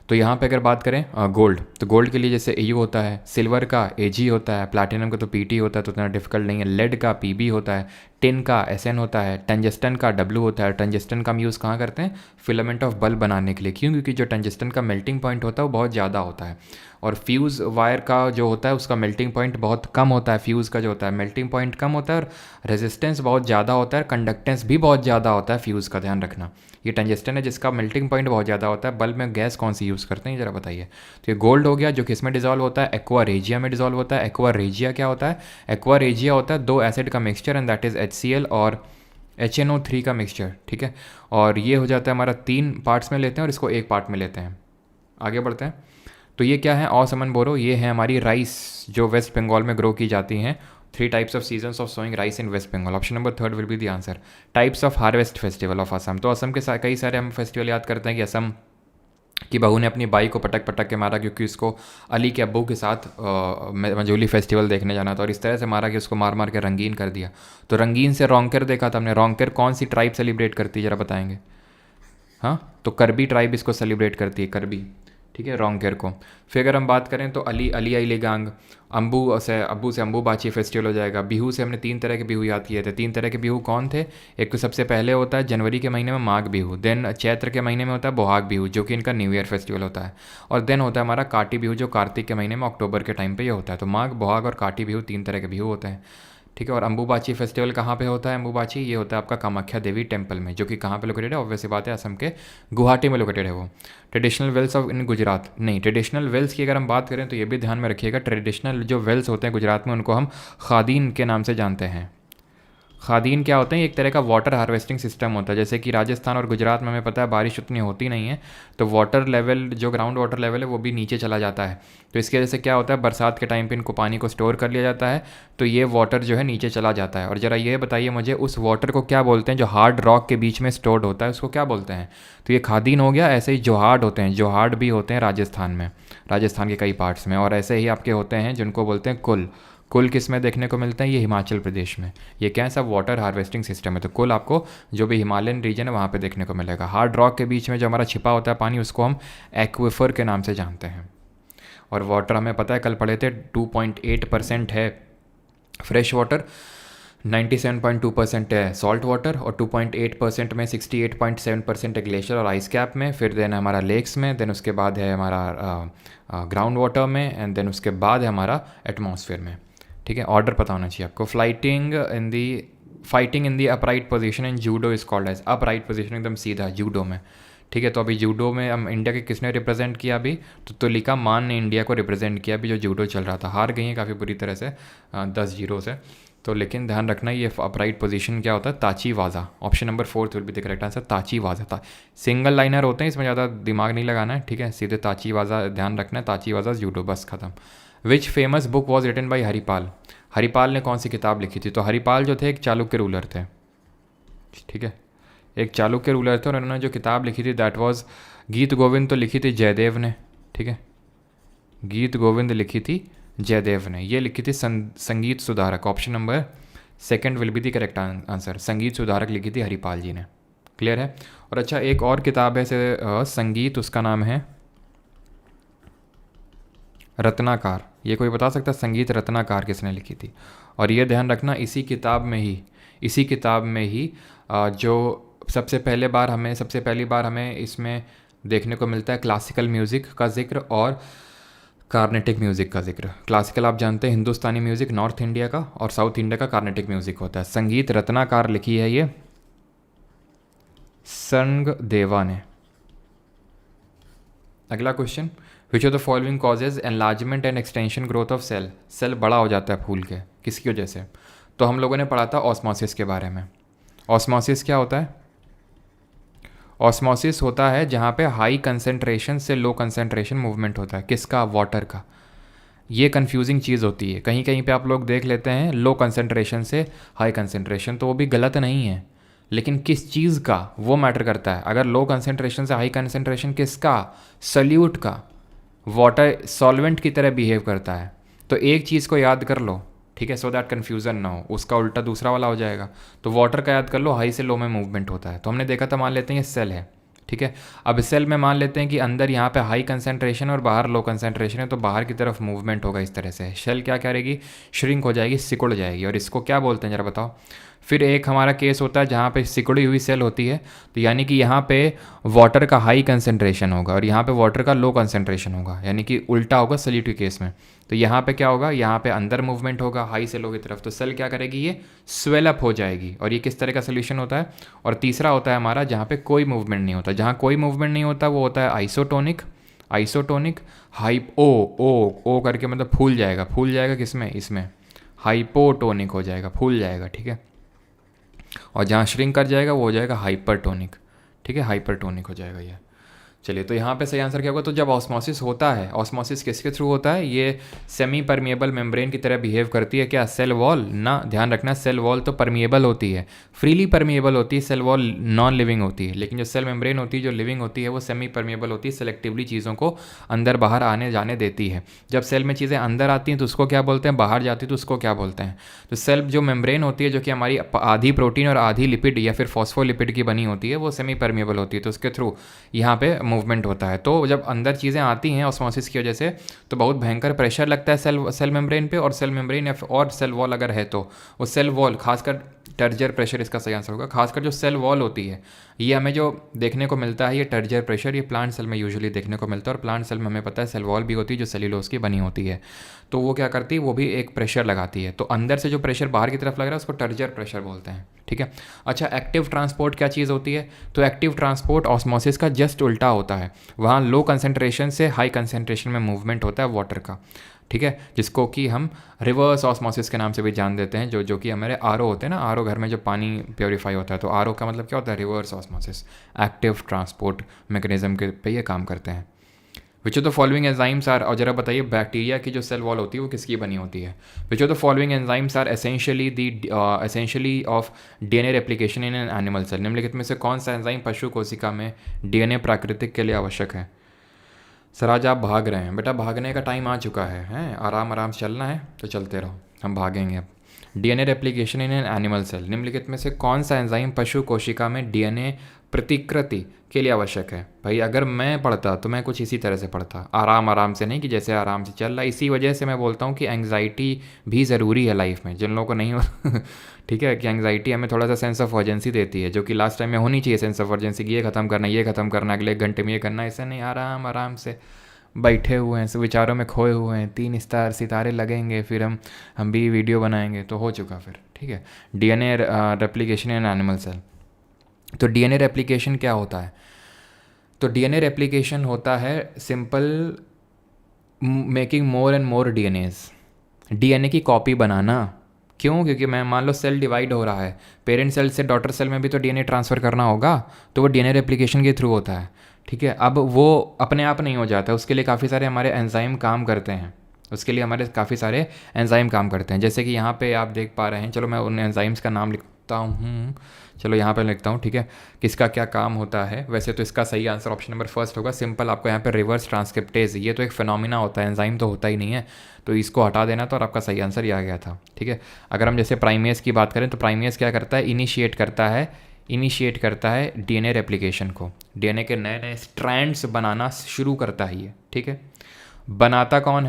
तो यहाँ पे अगर बात करें गोल्ड, तो गोल्ड के लिए जैसे AU होता है, सिल्वर का AG होता है, प्लैटिनम का तो PT होता है, तो उतना डिफिकल्ट नहीं है। लेड का PB होता है, टिन का SN होता है, टंजस्टन का W होता है। टंजस्टन का हम यूज़ कहाँ करते हैं? फिलामेंट ऑफ बल्ब बनाने के लिए। क्यों? क्योंकि जो टंजस्टन का मेल्टिंग पॉइंट होता है वो बहुत ज़्यादा होता है, और फ्यूज़ वायर का जो होता है उसका मेल्टिंग पॉइंट बहुत कम होता है। फ्यूज़ का जो होता है मेल्टिंग पॉइंट कम होता है, और रेजिस्टेंस बहुत ज़्यादा होता है, कंडक्टेंस भी बहुत ज़्यादा होता है फ्यूज़ का, ध्यान रखना। ये टंजस्टन है जिसका मेल्टिंग पॉइंट बहुत ज़्यादा होता है। बल्ब में गैस कौन सी यूज़ करते हैं ज़रा बताइए। तो ये गोल्ड हो गया, जो किस में डिजॉल्व होता है? एक्वा रेजिया में डिजॉल्व होता है। एक्वा रेजिया क्या होता है? एक्वा रेजिया होता है 2 एसिड का mixture, and that is HCl और HNO3 का मिक्सचर, ठीक है। और ये हो जाता है हमारा 3 पार्ट्स में लेते हैं और इसको 1 पार्ट में लेते हैं। आगे बढ़ते हैं। तो ये क्या है? ऑसमन बोरो, ये है हमारी राइस जो वेस्ट बंगाल में ग्रो की जाती हैं। 3 types of seasons of sowing rice in West Bengal. Option number 3 will be the answer. Types of harvest festival of Assam, तो असम के कई सारे हम फेस्टिवल याद करते हैं कि असम की बहू ने अपनी बाई को पटक पटक के मारा क्योंकि उसको अली के अब्बू के साथ मंजूली फेस्टिवल देखने जाना था, और इस तरह से मारा कि उसको मार मार के रंगीन कर दिया। तो रंगीन से रोंकेर देखा था हमने। रोंकेर कौन सी ट्राइब सेलिब्रेट करती है ज़रा बताएंगे? हाँ, तो करबी ट्राइब इसको सेलिब्रेट करती है, करबी, ठीक है, रोंकेर को। फिर अगर हम बात करें तो अली आई लेगांग, अम्बू से अम्बू बाची फेस्टिवल हो जाएगा। बिहू से हमने 3 तरह के बिहू याद किए थे। 3 तरह के बिहू कौन थे? एक तो सबसे पहले होता है जनवरी के महीने में माघ बिहू, देन चैत्र के महीने में होता है बोहाग बिहू जो कि इनका न्यू ईयर फेस्टिवल होता है, और देन होता है हमारा काटी बिहू जो कार्तिक के महीने में अक्टूबर के टाइम पे ये होता है। तो माघ, बोहाग और काटी बिहू 3 तरह के बिहू होते हैं, ठीक है। और अम्बुबाची फेस्टिवल कहाँ पे होता है? अम्बुबाची ये होता है आपका कामाख्या देवी टेम्पल में, जो कि कहाँ पे लोकेटेड है? ऑब्वियस सी बात है, असम के गुवाहाटी में लोकेटेड है वो। ट्रेडिशनल वेल्स ऑफ इन गुजरात, नहीं, ट्रेडिशनल वेल्स की अगर हम बात करें तो ये भी ध्यान में रखिएगा, ट्रेडिशनल जो वेल्स होते हैं गुजरात में उनको हम खादीन के नाम से जानते हैं। खादीन क्या होते हैं? एक तरह का वाटर हार्वेस्टिंग सिस्टम होता है। जैसे कि राजस्थान और गुजरात में हमें पता है बारिश उतनी होती नहीं है, तो वाटर लेवल जो ग्राउंड वाटर लेवल है वो भी नीचे चला जाता है। तो इसकी वजह से क्या होता है, बरसात के टाइम पे इनको पानी को स्टोर कर लिया जाता है, तो ये वाटर जो है नीचे चला जाता है। और ज़रा ये बताइए मुझे, उस वाटर को क्या बोलते हैं जो हार्ड रॉक के बीच में स्टोर्ड होता है, उसको क्या बोलते हैं? तो ये खादीन हो गया। ऐसे ही जोहाड़ होते हैं, जोहाड़ भी होते हैं राजस्थान में, राजस्थान के कई पार्ट्स में। और ऐसे ही आपके होते हैं जिनको बोलते हैं कुल। कुल किस में देखने को मिलते हैं? ये हिमाचल प्रदेश में। ये क्या है? सब वाटर हार्वेस्टिंग सिस्टम है। तो कुल आपको जो भी हिमालयन रीजन है वहाँ पे देखने को मिलेगा। हार्ड रॉक के बीच में जो हमारा छिपा होता है पानी, उसको हम एक्विफर के नाम से जानते हैं। और वाटर हमें पता है, कल पढ़े थे, 2.8% है फ्रेश वाटर, 97.2% है सॉल्ट वाटर, और 2.8% में 68.7% है ग्लेशियर और आइस कैप में। फिर देन हमारा लेक्स में, देन उसके बाद है हमारा ग्राउंड वाटर में, एंड देन उसके बाद है हमारा एटमॉस्फेयर में, ठीक है। ऑर्डर पता होना चाहिए आपको। Fighting in the upright position in judo is called as, upright position एकदम सीधा जूडो में, ठीक है। तो अभी जूडो में हम इंडिया के किसने रिप्रेजेंट किया अभी? तो तुलिका मान ने इंडिया को रिप्रेजेंट किया अभी, जो जूडो चल रहा था। हार गई हैं काफ़ी बुरी तरह से 10-0 से। तो लेकिन ध्यान रखना, ये अपराइट पोजीशन क्या होता है? ताची वाजा। Option number 4 will be the correct answer, ताची वाजा। सिंगल लाइनर होते हैं, इसमें ज़्यादा दिमाग नहीं लगाना है, ठीक है। सीधे ताची वाजा ध्यान रखना है, ताची वाजा जूडो, बस खत्म। Which famous book was written by Haripal? Haripal ने कौन सी किताब लिखी थी? तो हरिपाल जो थे एक चालुक्य रूलर थे, ठीक है, एक चालुक्य रूलर थे, और उन्होंने जो किताब लिखी थी दैट वाज गीत गोविंद, तो लिखी थी जयदेव ने, ठीक है। गीत गोविंद लिखी थी जयदेव ने। ये लिखी थी संगीत सुधारक। Option number 2 will be the correct answer, संगीत सुधारक लिखी थी हरिपाल जी ने। क्लियर है? और अच्छा, एक और किताब है संगीत, उसका नाम है रत्नाकार। ये कोई बता सकता है संगीत रत्नाकार किसने लिखी थी? और ये ध्यान रखना, इसी किताब में ही जो सबसे पहली बार हमें इसमें देखने को मिलता है क्लासिकल म्यूज़िक का जिक्र और कार्नेटिक म्यूज़िक का जिक्र। क्लासिकल आप जानते हैं हिंदुस्तानी म्यूज़िक नॉर्थ इंडिया का, और साउथ इंडिया का कार्नेटिक म्यूज़िक होता है। संगीत रत्नाकार लिखी है ये संग देवा ने। अगला question, which of the following causes enlargement and extension growth of cell? Cell बड़ा हो जाता है फूल के, किसकी वजह से? तो हम लोगों ने पढ़ा था ऑस्मोसिस के बारे में। ऑस्मोसिस क्या होता है? ऑस्मोसिस होता है जहाँ पे हाई कंसंट्रेशन से लो कंसंट्रेशन मूवमेंट होता है। किसका? वाटर का। ये कंफ्यूजिंग चीज़ होती है, कहीं कहीं पे आप लोग देख लेते हैं लो कंसंट्रेशन से हाई कंसंट्रेशन, तो वो भी गलत नहीं है, लेकिन किस चीज़ का वो मैटर करता है। अगर लो कंसंट्रेशन से हाई कंसंट्रेशन किसका? सल्यूट का। वाटर सॉल्वेंट की तरह बिहेव करता है। तो एक चीज़ को याद कर लो, ठीक है, सो दैट कन्फ्यूज़न ना हो, उसका उल्टा दूसरा वाला हो जाएगा। तो वाटर का याद कर लो, हाई से लो में मूवमेंट होता है। तो हमने देखा था, मान लेते हैं ये सेल है, ठीक है। अब सेल में मान लेते हैं कि अंदर यहाँ पे हाई कंसंट्रेशन और बाहर लो कंसंट्रेशन है, तो बाहर की तरफ मूवमेंट होगा इस तरह से। सेल क्या करेगी, श्रिंक हो जाएगी, सिकुड़ जाएगी। और इसको क्या बोलते हैं ज़रा बताओ। फिर एक हमारा केस होता है जहाँ पे सिकुड़ी हुई सेल होती है, तो यानी कि यहाँ पे वाटर का हाई कंसंट्रेशन होगा और यहाँ पे वाटर का लो कंसंट्रेशन होगा, यानी कि उल्टा होगा सॉल्यूट के केस में। तो यहाँ पे क्या होगा, यहाँ पे अंदर मूवमेंट होगा हाई से लो की तरफ, तो सेल क्या करेगी, ये स्वेल अप हो जाएगी। और ये किस तरह का सोल्यूशन होता है। और तीसरा होता है हमारा जहाँ पे कोई मूवमेंट नहीं होता। जहाँ कोई मूवमेंट नहीं होता वो होता है आइसोटोनिक। आइसोटोनिक हाइपो ओ करके मतलब फूल जाएगा। फूल जाएगा किसमें, इसमें। हाइपोटोनिक हो जाएगा, फूल जाएगा, ठीक है। और जहाँ श्रिंक कर जाएगा वो हो जाएगा हाइपरटोनिक, ठीक है, हाइपरटोनिक हो जाएगा ये। चलिए, तो यहाँ पे सही आंसर क्या होगा। तो जब ऑस्मोसिस होता है, ऑस्मोसिस किसके थ्रू होता है, ये सेमी परमिएबल मेम्ब्रेन की तरह बिहेव करती है। क्या, सेल वॉल ना, ध्यान रखना, सेल वॉल तो परमिएबल होती है, फ्रीली परमिएबल होती है, सेल वॉल नॉन लिविंग होती है। लेकिन जो सेल मेम्ब्रेन होती है, जो लिविंग होती है, वो सेमी परमिएबल होती है, सेलेक्टिवली चीज़ों को अंदर बाहर आने जाने देती है। जब सेल में चीज़ें अंदर आती हैं तो उसको क्या बोलते हैं, बाहर जाती है तो उसको क्या बोलते हैं। तो सेल जो मेम्ब्रेन होती है, जो कि हमारी आधी प्रोटीन और आधी लिपिड या फिर फॉस्फोलिपिड की बनी होती है, वो सेमी परमिएबल होती है, तो उसके थ्रू यहाँ पे मूवमेंट होता है। तो जब अंदर चीज़ें आती हैं ऑस्मोसिस की वजह से, तो बहुत भयंकर प्रेशर लगता है सेल मेम्ब्रेन पे। और सेल मेम्ब्रेन और सेल वॉल अगर है तो वो सेल वॉल, खासकर टर्जर प्रेशर इसका सही आंसर होगा। खासकर जो सेल वॉल होती है, ये हमें जो देखने को मिलता है, ये टर्जर प्रेशर, ये प्लांट सेल में यूजुअली देखने को मिलता है। और प्लांट सेल में हमें पता है सेल वॉल भी होती है जो सेल्यूलोज की बनी होती है। तो वो क्या करती है, वो भी एक प्रेशर लगाती है। तो अंदर से जो प्रेशर बाहर की तरफ लग रहा है उसको टर्जर प्रेशर बोलते हैं, ठीक है। अच्छा, एक्टिव ट्रांसपोर्ट क्या चीज़ होती है। तो एक्टिव ट्रांसपोर्ट ऑस्मोसिस का जस्ट उल्टा होता है। वहाँ लो कंसंट्रेशन से हाई कंसंट्रेशन में मूवमेंट होता है वाटर का, ठीक है, जिसको कि हम रिवर्स ऑस्मोसिस के नाम से भी जान देते हैं। जो कि हमारे आरओ होते हैं ना, आरओ घर में जो पानी प्योरीफाई होता है, तो आरओ का मतलब क्या होता है, reverse osmosis. Active transport mechanism के पे ये काम करते हैं। Which of the following enzymes are, और जरा बताइए बैक्टीरिया की जो सेल वॉल होती है वो किसकी बनी होती है। Which of the following enzymes are essentially of DNA replication in an animal cell. निम्नलिखित में से कौन सा एंजाइम पशु कोशिका में डीएनए प्राकृतिक के लिए आवश्यक है। सर आज आप भाग रहे हैं बेटा, भागने का टाइम आ चुका है, आराम आराम से चलना है तो चलते रहो, हम भागेंगे अब। DNA replication in an animal cell, निम्नलिखित में से कौन सा एंजाइम पशु कोशिका में डीएनए प्रतिकृति के लिए आवश्यक है। भाई अगर मैं पढ़ता तो मैं कुछ इसी तरह से पढ़ता, आराम आराम से नहीं कि जैसे आराम से चल रहा। इसी वजह से मैं बोलता हूँ कि एंग्जाइटी भी ज़रूरी है लाइफ में, जिन लोगों को नहीं हो ठीक है, कि एंग्जाइटी हमें थोड़ा सा सेंस ऑफ अर्जेंसी देती है, जो कि लास्ट टाइम में होनी चाहिए सेंस ऑफ अर्जेंसी की, ये खत्म करना, ये खत्म करना, अगले एक घंटे में ये करना। ऐसा नहीं, आराम आराम से बैठे हुए हैं, विचारों में खोए हुए हैं, 3 स्टार सितारे लगेंगे, फिर हम भी वीडियो बनाएंगे तो हो चुका फिर, ठीक है। DNA replication in animal cell. तो डीएनए रेप्लिकेशन क्या होता है। तो डीएनए रेप्लिकेशन होता है simple making more and more DNA की कॉपी बनाना। क्यों, क्योंकि मैं मान लो सेल डिवाइड हो रहा है, पेरेंट सेल से डॉटर सेल में भी तो डीएनए ट्रांसफ़र करना होगा, तो वो डीएनए रेप्लिकेशन के थ्रू होता है, ठीक है। अब वो अपने आप नहीं हो जाता, उसके लिए काफ़ी सारे हमारे एंजाइम काम करते हैं, उसके लिए हमारे काफ़ी सारे एंजाइम काम करते हैं। जैसे कि यहाँ पे आप देख पा रहे हैं, चलो मैं उन एंजाइम्स का नाम लिखता हूँ, चलो यहाँ पे लिखता हूँ, ठीक है, किसका क्या काम होता है। वैसे तो इसका सही आंसर ऑप्शन नंबर फर्स्ट होगा, सिंपल। आपको यहाँ पे रिवर्स ट्रांसक्रिप्टेज, ये तो एक फिनोमिना होता है, एंजाइम तो होता ही नहीं है, तो इसको हटा देना तो और आपका सही आंसर ये आ गया था, ठीक है। अगर हम जैसे प्राइमेस की बात करें तो प्राइमेस क्या करता है, इनिशिएट करता है डीएनए रेप्लिकेशन को, डीएनए के नए नए स्ट्रैंड्स बनाना शुरू करता है ये, ठीक है। बनाता कौन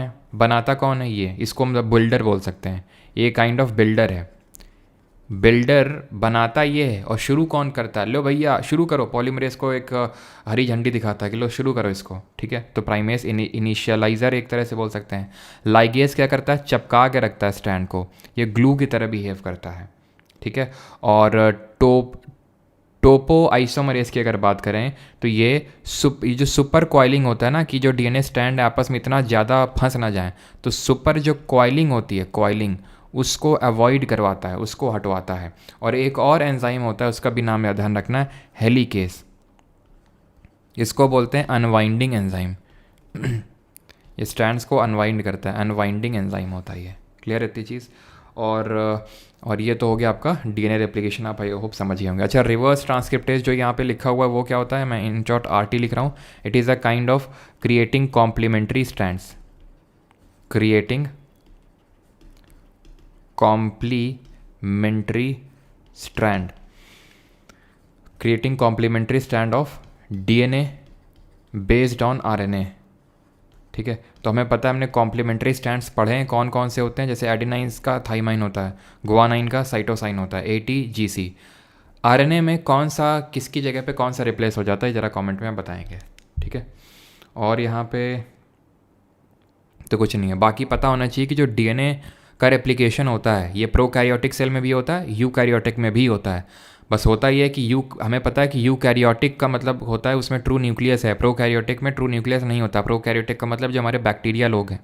है ये, इसको हम बिल्डर बोल सकते हैं, ये काइंड ऑफ बिल्डर है। बिल्डर बनाता ये है और शुरू कौन करता है, लो भैया शुरू करो, पॉलीमरेज को एक हरी झंडी दिखाता है कि लो शुरू करो इसको, ठीक है। तो प्राइमेस इनिशियलाइजर एक तरह से बोल सकते हैं। लाइगेज क्या करता है, चपका के रखता है स्ट्रैंड को, ये ग्लू की तरह बिहेव करता है, ठीक है। और टोपो आइसोमरेज की अगर बात करें तो ये जो सुपर कॉइलिंग होता है ना, कि जो डीएनए स्ट्रैंड आपस में इतना ज़्यादा फंस ना जाए, तो सुपर जो कॉइलिंग होती है, कॉइलिंग, उसको अवॉइड करवाता है, उसको हटवाता है। और एक और एंजाइम होता है, उसका भी नाम याद ध्यान रखना है, हेलिकेस, इसको बोलते हैं अनवाइंडिंग एंजाइम ये स्ट्रैंड्स को अनवाइंड करता है, अनवाइंडिंग एंजाइम होता है ये, क्लियर रहती चीज़। और ये तो हो गया आपका डीएनए रेप्लिकेशन, आप आई होप समझ ही होंगे। अच्छा, रिवर्स ट्रांसक्रिप्टेज जो यहाँ पे लिखा हुआ है वो क्या होता है, मैं इन शॉर्ट आरटी लिख रहा हूँ। It is a kind of creating complementary strands, creating complementary strand of DNA based on RNA, ठीक है। तो हमें पता है, हमने कॉम्प्लीमेंट्री स्ट्रैंड्स पढ़े हैं कौन कौन से होते हैं, जैसे एडेनाइंस का थाइमाइन होता है, गुआनाइन का साइटोसाइन होता है, ATGC। आरएनए में कौन सा किसकी जगह पे कौन सा रिप्लेस हो जाता है, ज़रा कमेंट में बताएंगे, ठीक है। और यहाँ पे तो कुछ नहीं है, बाकी पता होना चाहिए कि जो डीएनए का रेप्लिकेशन होता है ये प्रोकैरियोटिक सेल में भी होता है, यूकैरियोटिक में भी होता है। बस होता ही है कि हमें पता है कि यूकैरियोटिक का मतलब होता है उसमें ट्रू न्यूक्लियस है, प्रोकैरियोटिक में ट्रू न्यूक्लियस नहीं होता। प्रोकैरियोटिक का मतलब जो हमारे बैक्टीरिया लोग हैं,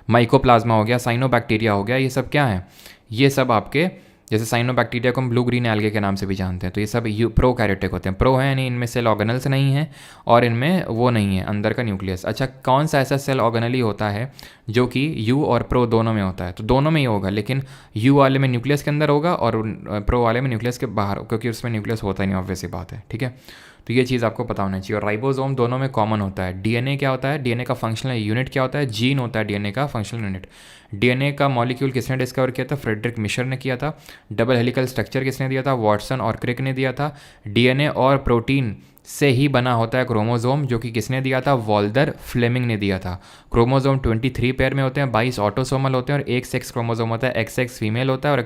माइकोप्लाज्मा हो गया, साइनोबैक्टीरिया हो गया, ये सब क्या है, ये सब आपके जैसे साइनोबैक्टीरिया को हम ब्लू ग्रीन एल्गे के नाम से भी जानते हैं, तो ये सब प्रोकैरियोटिक होते हैं। प्रो है यानी इनमें सेल ऑर्गेनल्स नहीं है और इनमें वो नहीं है अंदर का न्यूक्लियस। अच्छा, कौन सा ऐसा सेल ऑर्गेनल ही होता है जो कि यू और प्रो दोनों में होता है, तो दोनों में ही होगा, लेकिन यू वाले में न्यूक्लियस के अंदर होगा और प्रो वाले में न्यूक्लियस के बाहर, क्योंकि उसमें न्यूक्लियस होता ही नहीं, ऑब्वियस सी बात है, ठीक है। तो ये चीज़ आपको पता होना चाहिए। और राइबोसोम दोनों में कॉमन होता है। डीएनए क्या होता है, डीएनए का फंक्शनल यूनिट क्या होता है, जीन होता है डीएनए का फंक्शनल यूनिट। डीएनए का मॉलिक्यूल किसने डिस्कवर किया था, फ्रेडरिक मिशर ने किया था। डबल हेलिकल स्ट्रक्चर किसने दिया था, वॉटसन और क्रिक ने दिया था। डीएनए और प्रोटीन से ही बना होता है क्रोमोसोम, जो कि किसने दिया था, वॉल्डर फ्लेमिंग ने दिया था। क्रोमोसोम 23 पेयर में होते हैं, 22 ऑटोसोमल होते हैं और एक सेक्स क्रोमोसोम होता है, XX फीमेल होता है और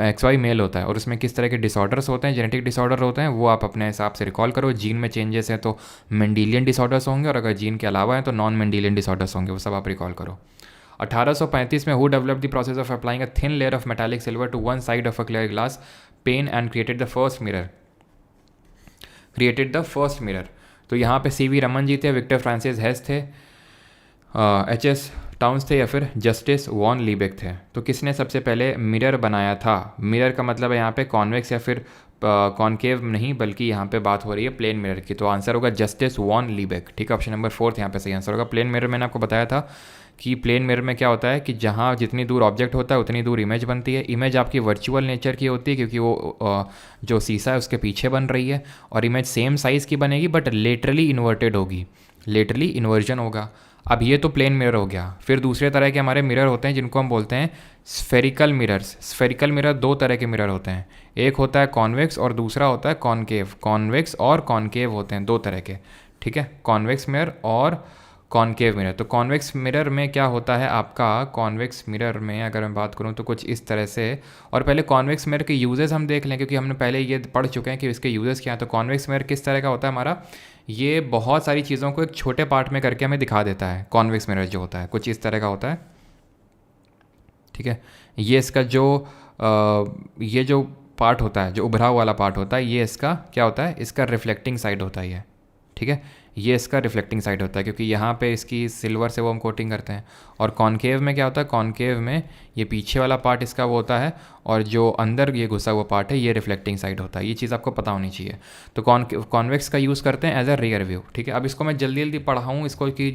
XY मेल होता है। और उसमें किस तरह के डिसऑर्डर्स होते हैं, जेनेटिक डिसऑर्डर होते हैं, वो आप अपने हिसाब से रिकॉल करो। जीन में चेंजेस हैं तो मेंडेलियन डिसऑर्डर्स होंगे, और अगर जीन के अलावा है तो नॉन मेंडेलियन डिसऑर्डर्स होंगे, वो सब आप रिकॉल करो। 1835 में who develop the process of applying a thin layer of metallic silver to one side of a clear glass pane and created the first mirror. तो यहाँ पे CV रमन जी थे, विक्टर फ्रांसिस हेस थे, HS टाउन्स थे, या फिर जस्टिस वॉन लीबेक थे। तो किसने सबसे पहले मिरर बनाया था। मिरर का मतलब है यहाँ पे कॉन्वेक्स या फिर कॉनकेव नहीं, बल्कि यहाँ पे बात हो रही है प्लेन मिरर की। तो आंसर होगा जस्टिस वॉन लीबेक, ठीक है। ऑप्शन नंबर 4 यहाँ पे सही आंसर होगा। प्लेन मिरर मैंने आपको बताया था कि प्लेन मिरर में क्या होता है कि जहाँ जितनी दूर ऑब्जेक्ट होता है उतनी दूर इमेज बनती है। इमेज आपकी वर्चुअल नेचर की होती है, क्योंकि वो जो शीशा है उसके पीछे बन रही है, और इमेज सेम साइज़ की बनेगी बट लेटरली इन्वर्टेड होगी, लेटरली इन्वर्जन होगा। अब ये तो प्लेन मिरर हो गया। फिर दूसरे तरह के हमारे मिरर होते हैं जिनको हम बोलते हैं स्फेरिकल मिरर्स। स्फेरिकल मिरर दो तरह के मिरर होते हैं, एक होता है कॉन्वेक्स और दूसरा होता है कॉनकेव। कॉन्वेक्स और कॉनकेव होते हैं दो तरह के, ठीक है, कॉन्वेक्स मिरर और कॉनकेव मिरर। तो कॉन्वेक्स मिरर में क्या होता है आपका, कॉन्वेक्स मिरर में अगर मैं बात करूं तो कुछ इस तरह से। और पहले कॉन्वेक्स मिरर के यूजेस हम देख लें, क्योंकि हमने पहले ये पढ़ चुके हैं कि इसके यूजेस क्या हैं। तो कॉन्वेक्स मिरर किस तरह का होता है हमारा, ये बहुत सारी चीज़ों को एक छोटे पार्ट में करके हमें दिखा देता है। कॉन्वेक्स मिरर जो होता है कुछ इस तरह का होता है, ठीक है। ये इसका ये जो पार्ट होता है, जो उभरा वाला पार्ट होता है, ये इसका क्या होता है, इसका रिफ्लेक्टिंग साइड होता है ये, ठीक है। ये इसका रिफ्लेक्टिंग साइड होता है, क्योंकि यहाँ पे इसकी सिल्वर से वो हम कोटिंग करते हैं। और कॉनकेव में क्या होता है, कॉनकेव में ये पीछे वाला पार्ट इसका वो होता है, और जो अंदर ये घुसा हुआ पार्ट है ये रिफ्लेक्टिंग साइड होता है। ये चीज़ आपको पता होनी चाहिए। तो कॉन्वेक्स का यूज़ करते हैं एज अ रियर व्यू, ठीक है। अब इसको मैं जल्दी जल्दी पढ़ाऊँ इसको कि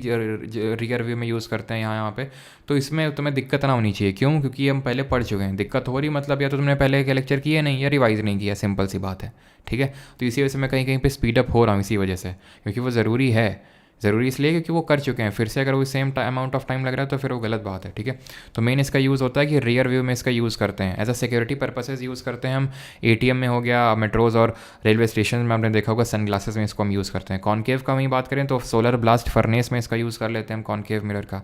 रियर व्यू में यूज़ करते हैं यहाँ पे, तो इसमें तुम्हें दिक्कत ना होनी चाहिए। क्यों, क्योंकि हम पहले पढ़ चुके हैं। दिक्कत हो रही मतलब या तो तुमने पहले के लेक्चर किए नहीं या रिवाइज नहीं किया, सिंपल सी बात है, ठीक है। तो इसी वजह से मैं कहीं कहीं पे स्पीड अप हो रहा हूँ, इसी वजह से, क्योंकि वो ज़रूरी है। ज़रूरी इसलिए क्योंकि वो कर चुके हैं, फिर से अगर वो सेम अमाउंट ऑफ टाइम लग रहा है तो फिर वो गलत बात है, ठीक है। तो मेन इसका यूज़ होता है कि रियर व्यू में इसका यूज़ करते हैं, as a security purposes use करते हैं हम। ATM में हो गया, मेट्रोज़ और रेलवे स्टेशन में आपने देखा होगा, सन ग्लासेस में इसको हम यूज़ करते हैं। कॉनकेव का वहीं बात करें तो सोलर ब्लास्ट फर्नेस में इसका यूज़ कर लेते हैं हम कॉनकेव मिरर का।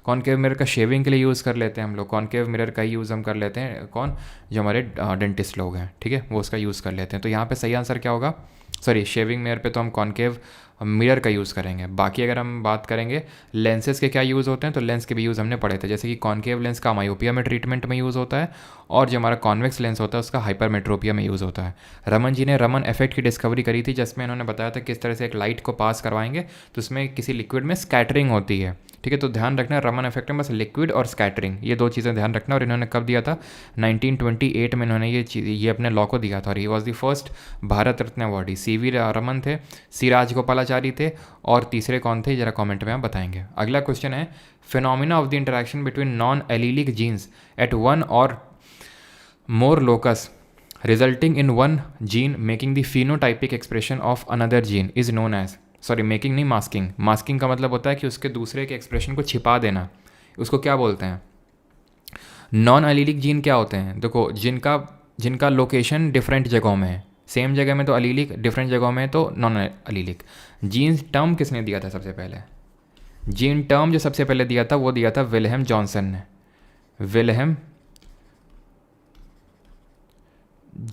कॉनकेव मिरर का शेविंग के लिए यूज़ कर लेते हैं हम लोग। कॉनकेव मिरर का ही यूज़ हम कर लेते हैं, कौन, जो हमारे डेंटिस्ट लोग हैं, ठीक है, वो उसका यूज़ कर लेते हैं। तो यहाँ पे सही आंसर क्या होगा, सॉरी, शेविंग मिरर पे तो हम कॉनकेव मिरर का यूज़ करेंगे। बाकी अगर हम बात करेंगे लेंसेज के क्या यूज़ होते हैं, तो लेंस के भी यूज़ हमने पढ़े थे। जैसे कि कॉनकेव लेंस का मायोपिया में ट्रीटमेंट में यूज़ होता है, और जो हमारा कॉन्वेक्स लेंस होता है उसका हाइपरमेट्रोपिया में यूज़ होता है। रमन जी ने रमन इफेक्ट की डिस्कवरी करी थी, जिसमें इन्होंने बताया था किस तरह से एक लाइट को पास करवाएंगे तो उसमें किसी लिक्विड में स्कैटरिंग होती है, ठीक है। तो ध्यान रखना, रमन इफेक्ट में बस लिक्विड और स्कैटरिंग, ये दो चीज़ें ध्यान रखना। और इन्होंने कब दिया था, 1928 में इन्होंने ये अपने लॉ को दिया था, और he was the first Bharat Ratna awardee. CV Raman थे, C राजगोपालाचारी थे, और तीसरे कौन थे, जरा कमेंट में आप बताएंगे। अगला क्वेश्चन है, phenomena of the interaction between non allelic genes at one or more locus resulting in one gene making the phenotypic expression of another gene is known as, sorry making नहीं, मास्किंग। मास्किंग का मतलब होता है कि उसके दूसरे के एक्सप्रेशन को छिपा देना, उसको क्या बोलते हैं। नॉन एलीलिक जीन क्या होते हैं, देखो, जिनका लोकेशन डिफरेंट जगहों में है, सेम जगह में तो अलीलिक, डिफरेंट जगहों में तो नॉन अलीलिक। जीन टर्म किसने दिया था सबसे पहले? जीन टर्म जो सबसे पहले दिया था वो दिया था विल्हेम जॉनसन ने। विल्हेम